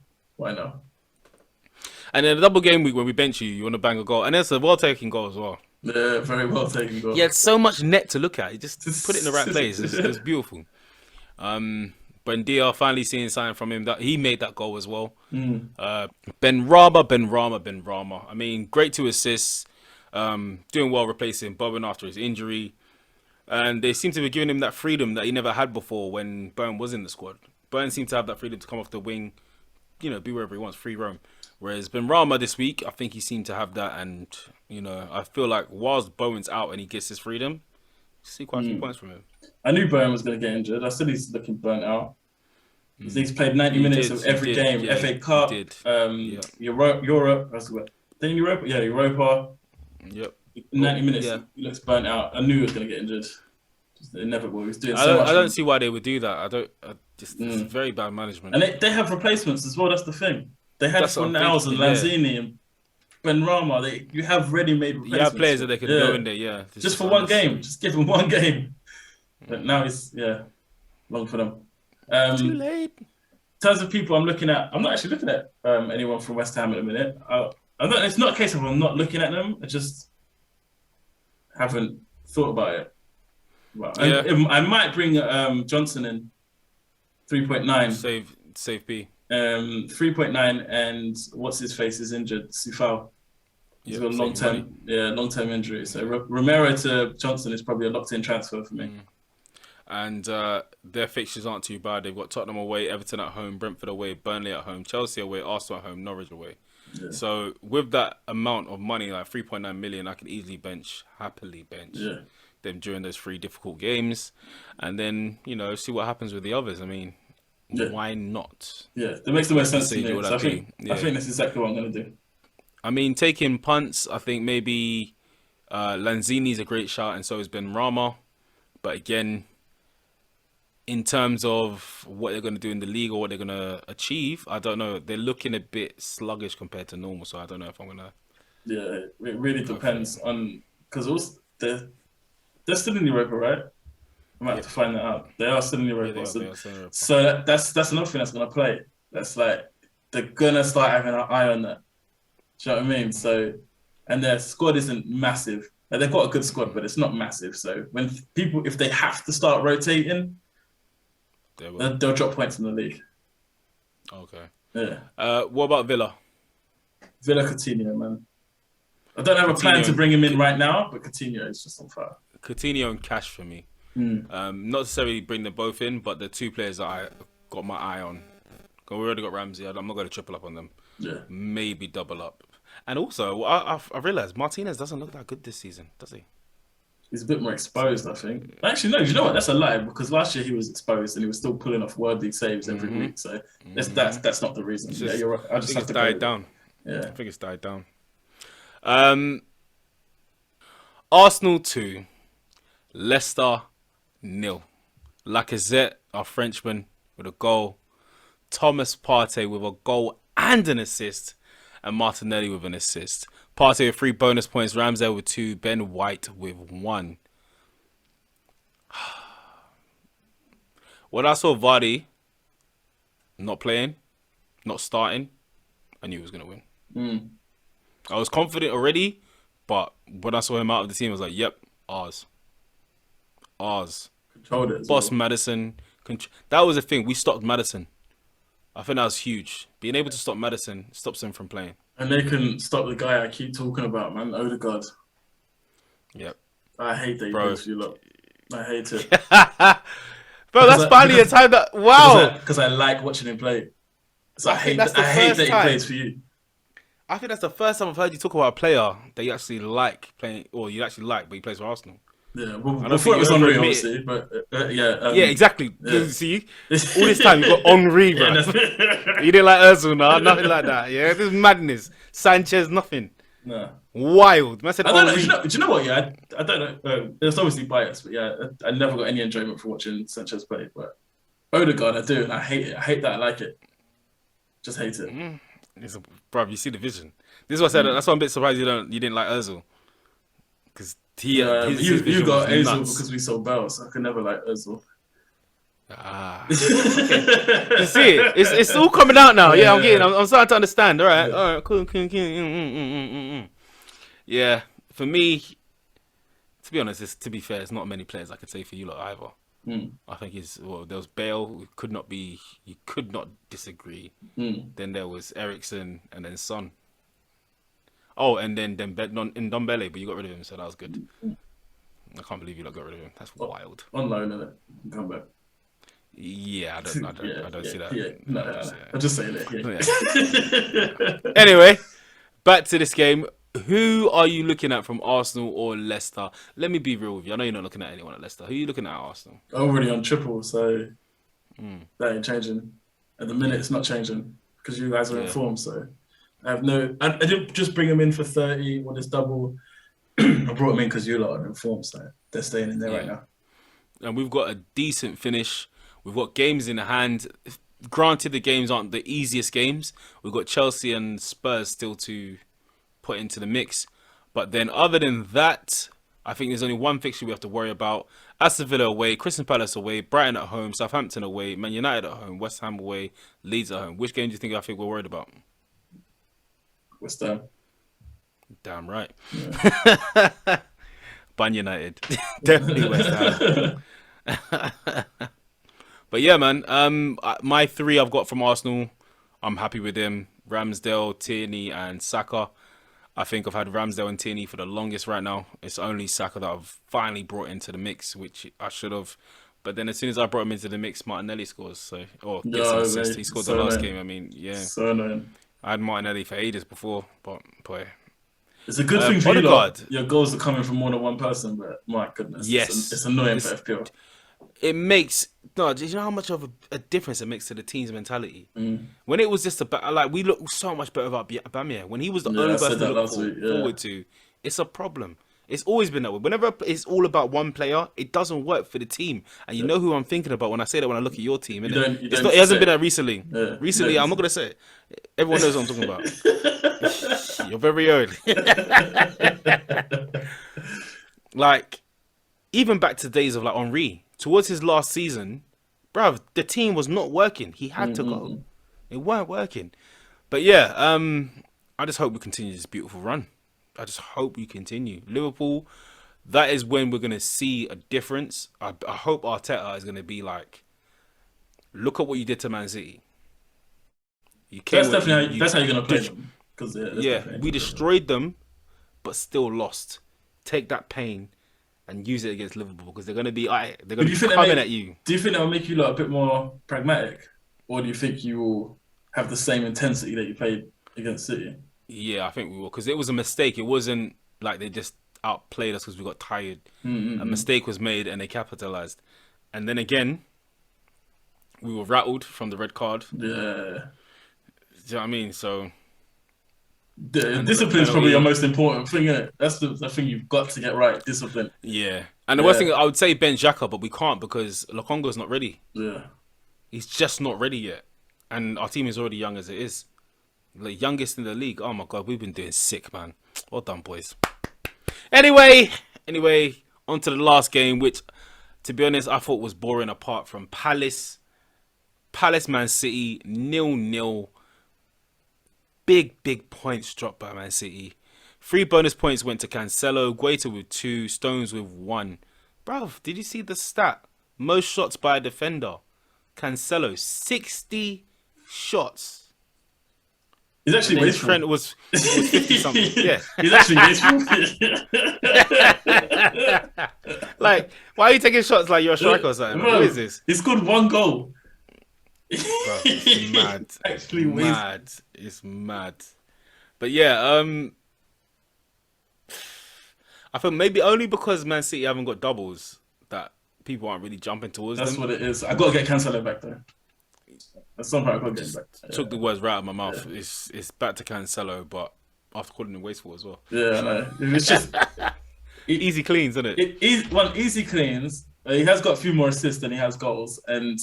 And then the double game week when we bench you want to bang a goal. And it's a well-taken goal as well. Yeah, very well-taken goal. Yeah, it's so much net to look at. You just put it in the right place. It's beautiful. Buendia, finally seeing sign from him that he made that goal as well. Ben Rama. I mean, great 2 assists. Doing well replacing Bowen after his injury. And they seem to be giving him that freedom that he never had before when Bowen was in the squad. Bowen seemed to have that freedom to come off the wing, be wherever he wants, free roam. Whereas Ben Rama this week, I think he seemed to have that. And, I feel like whilst Bowen's out and he gets his freedom, you see quite a few points from him. I knew Bowen was going to get injured. I said he's looking burnt out. He's played 90 minutes of every game. Yeah, FA Cup, Europe. Then Europa? Yeah, Europa. Yep. 90 minutes. Yeah. He looks burnt out. I knew he was going to get injured. Just inevitable. He was doing so much. I don't see why they would do that. It's very bad management. And they have replacements as well. That's the thing. They had Fornals and Lanzini and Ben Rama. You have ready-made replacements. You have players that they can go in there, yeah. Just for one game. Just give them one game. But now it's, long for them. Too late. In terms of people I'm looking at, I'm not actually looking at anyone from West Ham at the minute. It's not a case of I'm not looking at them. I just haven't thought about it. Well, I might bring Johnson in 3.9. Save B. 3.9 and what's his face is injured. Sifal. He's got a long-term injury. So Romero to Johnson is probably a locked-in transfer for me. And their fixtures aren't too bad. They've got Tottenham away, Everton at home, Brentford away, Burnley at home, Chelsea away, Arsenal at home, Norwich away. Yeah. So with that amount of money, like 3.9 million, I could easily happily bench them during those 3 difficult games. And then, see what happens with the others. I mean, why not? Yeah, that makes the most sense to me. So I think that's exactly what I'm going to do. I mean, taking punts, I think maybe Lanzini's a great shot and so is Ben Rama. But again, in terms of what they're going to do in the league or what they're going to achieve, I don't know. They're looking a bit sluggish compared to normal, so I don't know if I'm going to Yeah, it really go for it. depends on because also they're still in Europa, right? I might have Yep. to find that out. They are still in Yeah, they Europa, are. They so are saying Europa. that's another thing that's gonna play. That's like they're gonna start having an eye on that. Do you know what I mean? So, and their squad isn't massive. Like, they've got a good squad, but it's not massive. So when people, if they have to start rotating, They will. they'll drop points in the league. Okay. Yeah, What about Villa? Villa Coutinho, man. I don't have a plan Coutinho to and bring him in right now, but Coutinho is just on fire. Coutinho and Cash for me. Mm. Not necessarily bring them both in, but the two players that I got my eye on. 'Cause we already got Ramsey. I'm not going to triple up on them. Yeah, Maybe double up. And also, I realized Martinez doesn't look that good this season, does he? he's a bit more exposed, I think. Actually, no, you know what? That's a lie because last year he was exposed and he was still pulling off world league saves every week. So that's not the reason. It's Yeah, just- you're right. I I just think have it's to died go. down. I Yeah, think it's died down. Arsenal 2, Leicester 0. Lacazette, our Frenchman, with a goal. Thomas Partey with a goal and an assist. And Martinelli with an assist. Partey with 3 bonus points. Ramsdale with 2. Ben White with 1. When I saw Vardy not playing, not starting, I knew he was going to win. I was confident already, but when I saw him out of the team, I was like, yep, ours. Ours. controlled it as Boss well. Madison. That was the thing. We stopped Madison. I think that was huge. Being able to stop Madison stops him from playing. And they can stop the guy I keep talking about, man, Odegaard. Yep. I hate that he Bro. plays for you lot. I hate it. Bro, that's finally a time that... Wow! Because I like watching him play. So I think hate that's the I hate first that he time. plays for you. I think that's the first time I've heard you talk about a player that you actually like playing, or you actually like, but he plays for Arsenal. Yeah, well, don't before think it was you ever Henry, admit obviously, but yeah. Yeah, exactly. yeah. See? All this time you got Henri, bro. Yeah, You didn't like Ozil, no? Nothing like that. Yeah, this is madness. Sanchez, nothing. no. Wild. Man said I don't know. Henry. Do you know what? Yeah, I don't know. It's obviously biased, but yeah, I never got any enjoyment for watching Sanchez play. But Odegaard, I do, and I hate it. I hate that I like it. Just hate it. Bro, you see the vision. This is what I said. That's why I'm a bit surprised you didn't like Ozil. Because his You vision got was Ozil nuts. because we sold Bell, so I could never like Ozil. Ah. You see it? It's all coming out now. Yeah, I'm starting to understand. All right, cool. Yeah, for me, to be honest, to be fair, it's not many players I could say for you lot either. I think there was Bale, you could not disagree. Then there was Ericsson and then Son. Oh, and then Ndombele, but you got rid of him, so that was good. I can't believe you lot got rid of him. That's wild. On loan, innit? Come back. Yeah, I don't see that. Yeah, no, I don't see that. I'm just saying it. Yeah. Anyway, back to this game. Who are you looking at from Arsenal or Leicester? Let me be real with you. I know you're not looking at anyone at Leicester. Who are you looking at Arsenal? I'm already on triple, so that ain't changing. At the minute, it's not changing because you guys are in form. So I have no. I didn't just bring them in for 30 or this double. I brought them in because you lot are in form, so they're staying in there right now. And we've got a decent finish. We've got games in hand. Granted, the games aren't the easiest games. We've got Chelsea and Spurs still to put into the mix. But then other than that, I think there's only one fixture we have to worry about. Aston Villa away, Crystal Palace away, Brighton at home, Southampton away, Man United at home, West Ham away, Leeds at home. Which game do you think we're worried about? West Ham. Damn right. Yeah. Man United. Definitely West Ham. But yeah, man, my 3 I've got from Arsenal, I'm happy with them. Ramsdale, Tierney and Saka. I think I've had Ramsdale and Tierney for the longest right now. It's only Saka that I've finally brought into the mix, which I should have. But then as soon as I brought him into the mix, Martinelli scores. Gets an assist. He scored the last game. I mean, yeah. So annoying. I had Martinelli for ages before, but boy. It's a good thing for you Odegaard. lot. Your goals are coming from more than one person, but my goodness. Yes. It's annoying for FPL. It makes... No, do you know how much of a difference it makes to the team's mentality? When it was just we look so much better about Aubameyang. When he was the only person to look forward to, it's a problem. It's always been that way. Whenever it's all about one player, it doesn't work for the team. And you know who I'm thinking about when I say that when I look at your team, innit? You It's don't not. It hasn't been that recently. Yeah, Recently, I'm not gonna say it. Everyone knows what I'm talking about. You're very old. Like, even back to days of like Henri, towards his last season, bruv, the team was not working. He had to go. It weren't working. But yeah, I just hope we continue this beautiful run. I just hope we continue. Liverpool, that is when we're going to see a difference. I hope Arteta is going to be like, look at what you did to Man City. That's definitely that's how you're going to play them. We destroyed them, but still lost. Take that pain and use it against Liverpool because they're going to be coming at you. Do you think that will make you look a bit more pragmatic? Or do you think you will have the same intensity that you played against City? Yeah, I think we will because it was a mistake. It wasn't like they just outplayed us because we got tired. A mistake was made and they capitalized. And then again, we were rattled from the red card. Yeah. Do you know what I mean? So discipline is probably your most important thing, isn't it? That's the thing you've got to get right. Discipline. Yeah. And the worst thing, I would say Ben Xhaka, but we can't because Lokonga's not ready. Yeah. He's just not ready yet. And our team is already young as it is. The youngest in the league. Oh my God, we've been doing sick, man. Well done, boys. Anyway, on to the last game, which, to be honest, I thought was boring apart from Palace. Palace Man City, 0-0. Big points dropped by Man City. 3 bonus points went to Cancelo, Guaita with 2, Stones with 1. Bruv, did you see the stat? Most shots by a defender. Cancelo, 60 shots. He's actually wasteful. Trent was 50 something. Yeah. He's actually wasteful. Like, why are you taking shots like you're a striker or something? Bro, what is this? He scored 1 goal. Bro, it's mad. Actually mad. It's mad. But yeah, I feel maybe only because Man City haven't got doubles that people aren't really jumping towards them. That's what it is. I got to get Cancelo back though. At some point, I got to get him back. Took the words right out of my mouth. Yeah. It's back to Cancelo, but after calling him wasteful as well. Yeah, I know. It's just easy cleans, isn't it? Easy cleans. He has got a few more assists than he has goals, and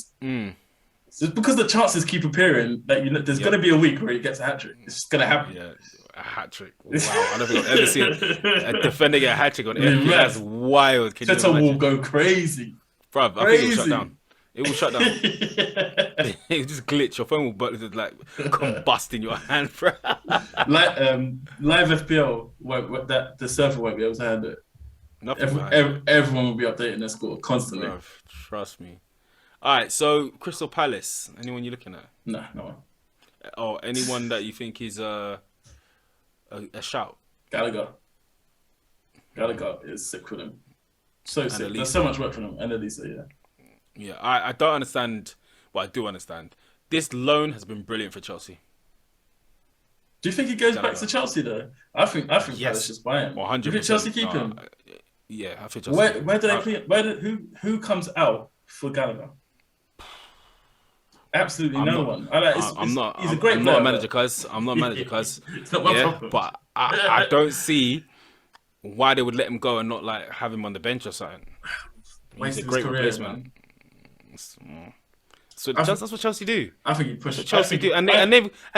just because the chances keep appearing, that there's going to be a week where he gets a hat trick. It's just going to happen. Yeah, a hat trick. Wow, I don't think I've ever seen a defender get a hat trick on FPL. That's wild. Teta will go crazy, bruv. I think it will shut down. It will shut down. It will just glitch. Your phone will like combust in your hand, bro. Live FPL, that the server won't be able to handle it. Everyone will be updating their score constantly. Bruv, trust me. All right, so Crystal Palace. Anyone you looking at? No one. Or anyone that you think is a shout? Gallagher is sick for them. So sick. There's so much work for them. And Elisa, yeah. Yeah, I don't understand. Well, I do understand. This loan has been brilliant for Chelsea. Do you think he goes back to Chelsea though? I think Palace just buy him. 100%. You think Chelsea keep him? Yeah, I think Chelsea. Where do they play? Who comes out for Gallagher? Absolutely no one. I'm not a manager, cuz. I'm not a manager, cuz. It's not my problem. But I don't see why they would let him go and not like have him on the bench or something. He's a great replacement. Man. So that's what Chelsea do. I think you push. Chelsea do, and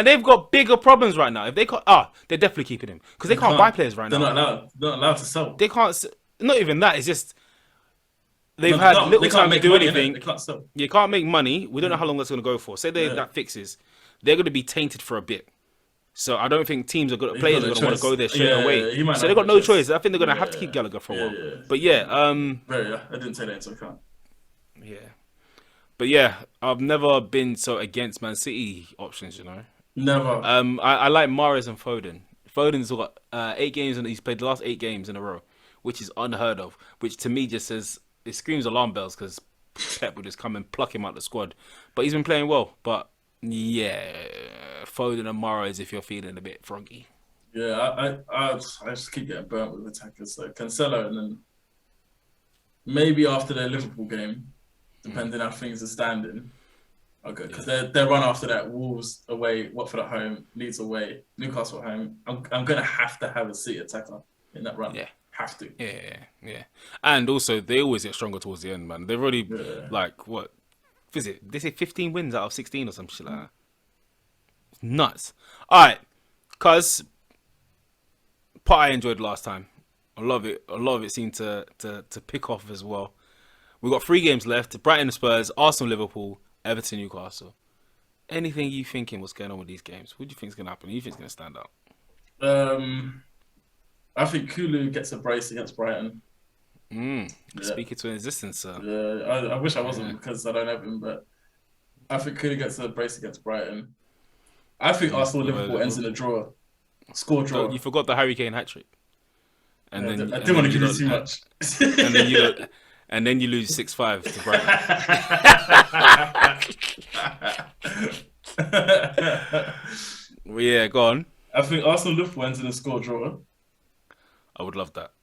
they've got bigger problems right now. If they can't, they're definitely keeping him because they can't buy players right now. They're not allowed to sell. They can't. Not even that. It's just they've had little time to do anything. They can't sell. You can't make money. We don't know how long that's going to go for. Say that fixes, they're going to be tainted for a bit. So I don't think players are going to want to go there straight away. So they've got no choice. I think they're going to have to keep Gallagher for a while. But yeah, I didn't say that, so I can't. Yeah. But yeah, I've never been so against Man City options, you know. Never. I like Mahrez and Foden. Foden's got 8 games and he's played the last 8 games in a row, which is unheard of. Which to me just says it screams alarm bells because Pep would just come and pluck him out the squad. But he's been playing well. But yeah, Foden and Mahrez if you're feeling a bit froggy. Yeah, I just keep getting burnt with attackers. So Cancelo and then maybe after their Liverpool game. Depending how things are standing, okay, because they're run after that. Wolves away, Watford at home, Leeds away, Newcastle at home. I'm gonna have to have a City attacker in that run. Yeah, Have to. Yeah. And also, they always get stronger towards the end, man. They've already, Yeah. like, what? Is it? They say 15 wins out of 16 or some shit like that. Nuts. All right. Because part I enjoyed last time. I love it. A lot of it seemed to pick off as well. We've got 3 games left. Brighton, Spurs, Arsenal, Liverpool, Everton, Newcastle. Anything you thinking what's going on with these games? What do you think is going to happen? Who do you think is going to stand out? I think Kulu gets a brace against Brighton. Speak it to existence, sir. Yeah, I wish I wasn't because I don't have him, but I think Kulu gets a brace against Brighton. I think Arsenal Liverpool ends in a draw. Score draw. You forgot the Harry Kane hat trick. And I then didn't want to give you too much. And then you lose 6-5 to Brighton. Well, yeah, go on. I think Arsenal Liverpool ends in a score draw. I would love that.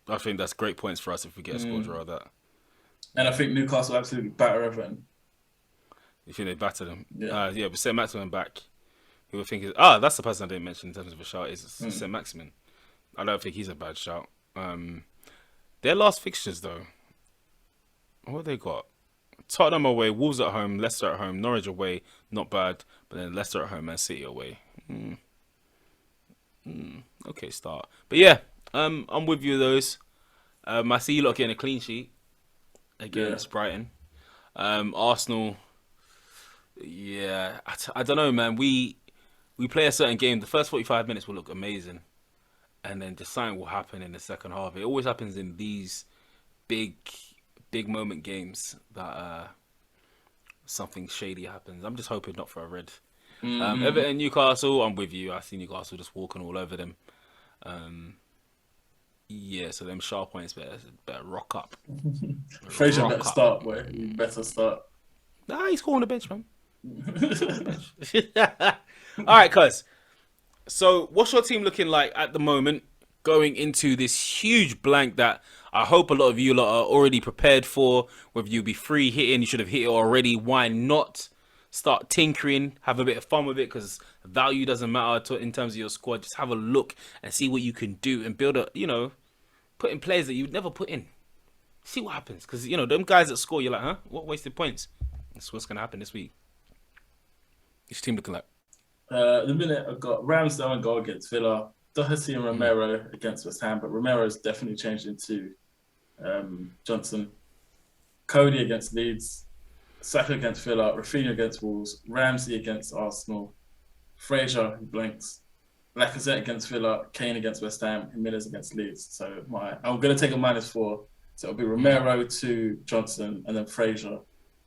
I think that's great points for us if we get a score draw of that. And I think Newcastle absolutely batter Everton. You think they batter them? Yeah. But St. Maximin back. Who would think is that's the person I didn't mention in terms of a shout is St. Maximin. I don't think he's a bad shout. Their last fixtures though. What have they got? Tottenham away, Wolves at home, Leicester at home, Norwich away, not bad. But then Leicester at home and City away. Okay, start. But yeah, I'm with you those. I see you lot getting a clean sheet against Brighton. Arsenal, yeah, I don't know, man. We play a certain game. The first 45 minutes will look amazing, and then just something will happen in the second half. It always happens in these big moment games that something shady happens. I'm just hoping not for a red. Everton, Newcastle, I'm with you. I see Newcastle just walking all over them. Yeah, so them sharp points better rock up. Fraser better start, boy. You better start. Nah, he's calling the bench, man. All right, cuz. So, what's your team looking like at the moment going into this huge blank that I hope a lot of you lot are already prepared for? Whether you be free hitting, you should have hit it already. Why not start tinkering, have a bit of fun with it? Because value doesn't matter in terms of your squad. Just have a look and see what you can do and build put in players that you'd never put in. See what happens. Because, them guys that score, you're like, huh? What wasted points? That's what's going to happen this week. What's your team looking like? The minute I've got Ramsdale and goal against Villa, Doherty and Romero against West Ham, but Romero's definitely changed into Johnson. Cody against Leeds, Saka against Villa, Rafinha against Wolves, Ramsey against Arsenal, Fraser, who blanks, Lacazette against Villa, Kane against West Ham, Jimenez against Leeds. So I'm going to take a -4. So it'll be Romero to Johnson and then Fraser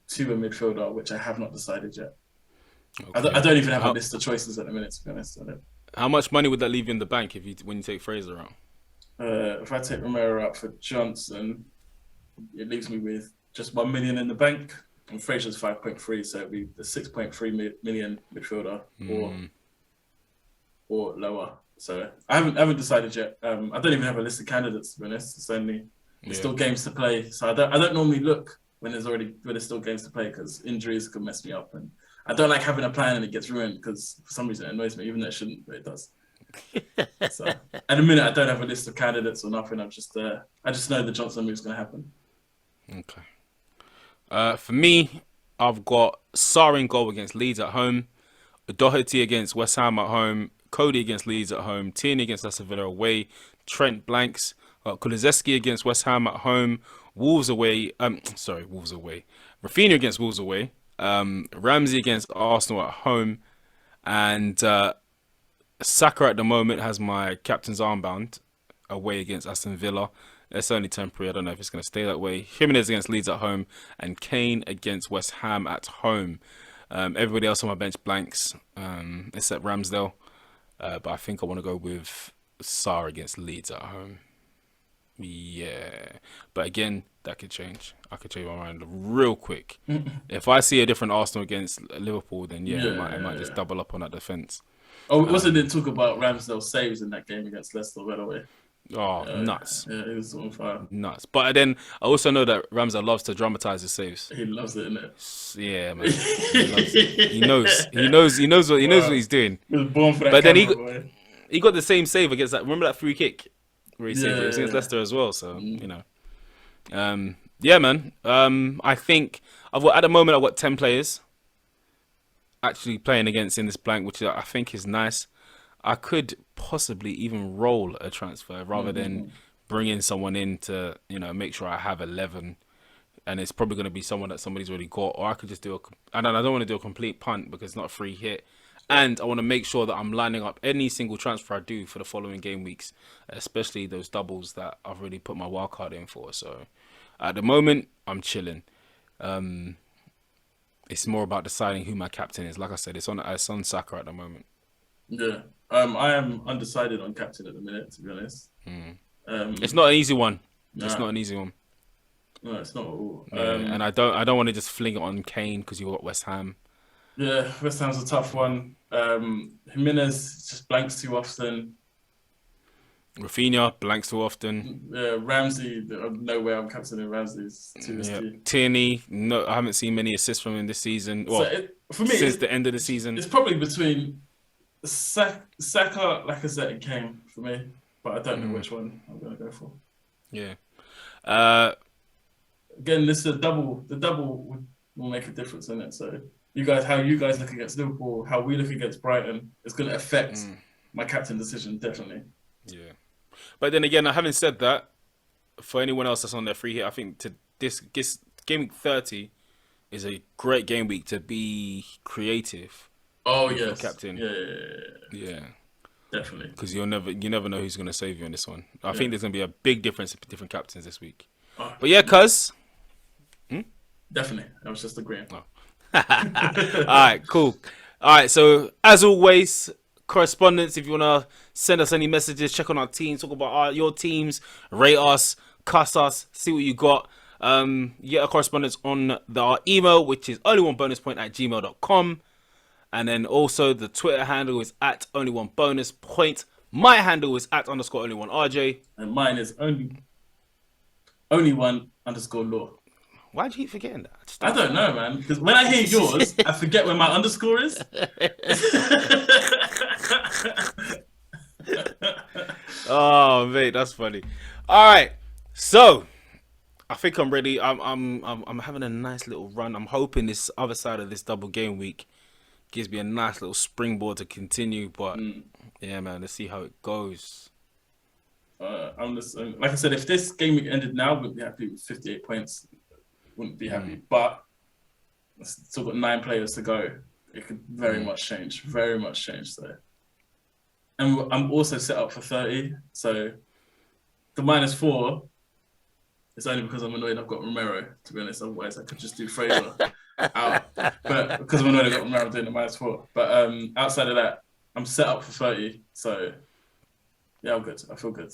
to a midfielder, which I have not decided yet. Okay. I don't even have a list of choices at the minute, to be honest. How much money would that leave you in the bank when you take Fraser out? If I take Romero out for Johnson, it leaves me with just 1 million in the bank. And Fraser's 5.3, so it'd be the 6.3 million midfielder or lower. So I haven't decided yet. I don't even have a list of candidates, to be honest. There's still games to play. So I don't normally look when there's still games to play because injuries can mess me up, and I don't like having a plan and it gets ruined because for some reason it annoys me, even though it shouldn't, but it does. So at the minute I don't have a list of candidates or nothing. I just know the Johnson move's going to happen. Okay. For me, I've got Sarr in goal against Leeds at home, Doherty against West Ham at home, Cody against Leeds at home, Tierney against Aston Villa away, Trent blanks, Kulusevski against West Ham at home, Wolves away. Wolves away. Rafinha against Wolves away. Ramsey against Arsenal at home, and Saka at the moment has my captain's armband away against Aston Villa. It's only temporary. I don't know if it's going to stay that way. Jimenez against Leeds at home, and Kane against West Ham at home. Everybody else on my bench blanks, except Ramsdale. But I think I want to go with Sarr against Leeds at home. Yeah, but again, that could change. I could change my mind real quick. If I see a different Arsenal against Liverpool, then I might just double up on that defense. Oh, wasn't there talk about Ramsdale's saves in that game against Leicester, by the way? Oh, nuts. Yeah, it was on fire. Nuts. But then I also know that Ramsdale loves to dramatize his saves. He loves it, innit? Yeah, man. He knows what he's doing. He was born for that. But then he got the same save against that. Remember that free kick Really saved it. It was against Yeah. Leicester as well, so you know. Yeah, man. I think at the moment I've got 10 players actually playing against in this blank, which I think is nice. I could possibly even roll a transfer rather than bring in someone in to, you know, make sure I have 11. And it's probably going to be someone that somebody's already got. Or I could just do I don't want to do a complete punt because it's not a free hit. And I want to make sure that I'm lining up any single transfer I do for the following game weeks, especially those doubles that I've already put my wild card in for. So at the moment, I'm chilling. It's more about deciding who my captain is. Like I said, it's on Saka at the moment. Yeah. I am undecided on captain at the minute, to be honest. It's not an easy one. Nah. It's not an easy one. No, it's not at all. Yeah, and I don't want to just fling it on Kane because you got West Ham. Yeah, West Ham's a tough one. Jimenez just blanks too often. Rafinha blanks too often. Yeah, Ramsey, no way I'm captaining Ramsey. It's too risky. Tierney, no, I haven't seen many assists from him this season. Well, for me, since the end of the season. It's probably between Saka, Lacazette, and Kane for me, but I don't know which one I'm going to go for. Yeah. Again, this is a double. The double will make a difference in it. So how you guys look against Liverpool, how we look against Brighton, is going to affect my captain decision, definitely. Yeah. But then again, having said that, for anyone else that's on their free hit, I think this game week 30 is a great game week to be creative. Oh yes, captain. Yeah. Definitely. Because you never know who's going to save you in this one. I think there's going to be a big difference in different captains this week. Oh. But yeah, cuz. Definitely. I was just agreeing. Oh. All right, cool. All right, so as always, correspondence, if you want to send us any messages, check on our teams, talk about your teams, rate us, cuss us, see what you got. You get a correspondence on our email, which is only1bonuspoint@gmail.com. And then also the Twitter handle is @only1bonuspoint. My handle is @_only1rj. And mine is only1_law. Why do you keep forgetting that? I don't know, man. Because when I hear yours, I forget where my underscore is. Oh, mate, that's funny. All right, so I think I'm ready. I'm having a nice little run. I'm hoping this other side of this double game week gives me a nice little springboard to continue. But yeah, man, let's see how it goes. I'm just like I said, if this game week ended now, we'd be happy with 58 points. Wouldn't be happy, but still got 9 players to go. It could very much change. Very much change. So, and I'm also set up for 30. So the -4 is only because I'm annoyed I've got Romero. To be honest, otherwise I could just do Fraser out. But because I'm annoyed I've got Romero doing the -4. But outside of that, I'm set up for 30. So yeah, I'm good. I feel good.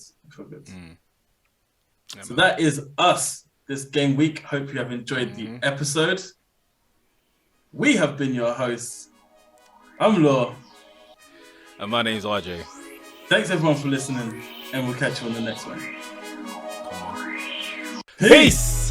Yeah, so that is us this game week. Hope you have enjoyed the episode. We have been your hosts. I'm Law. And my name's RJ. Thanks everyone for listening, and we'll catch you on the next one. Peace!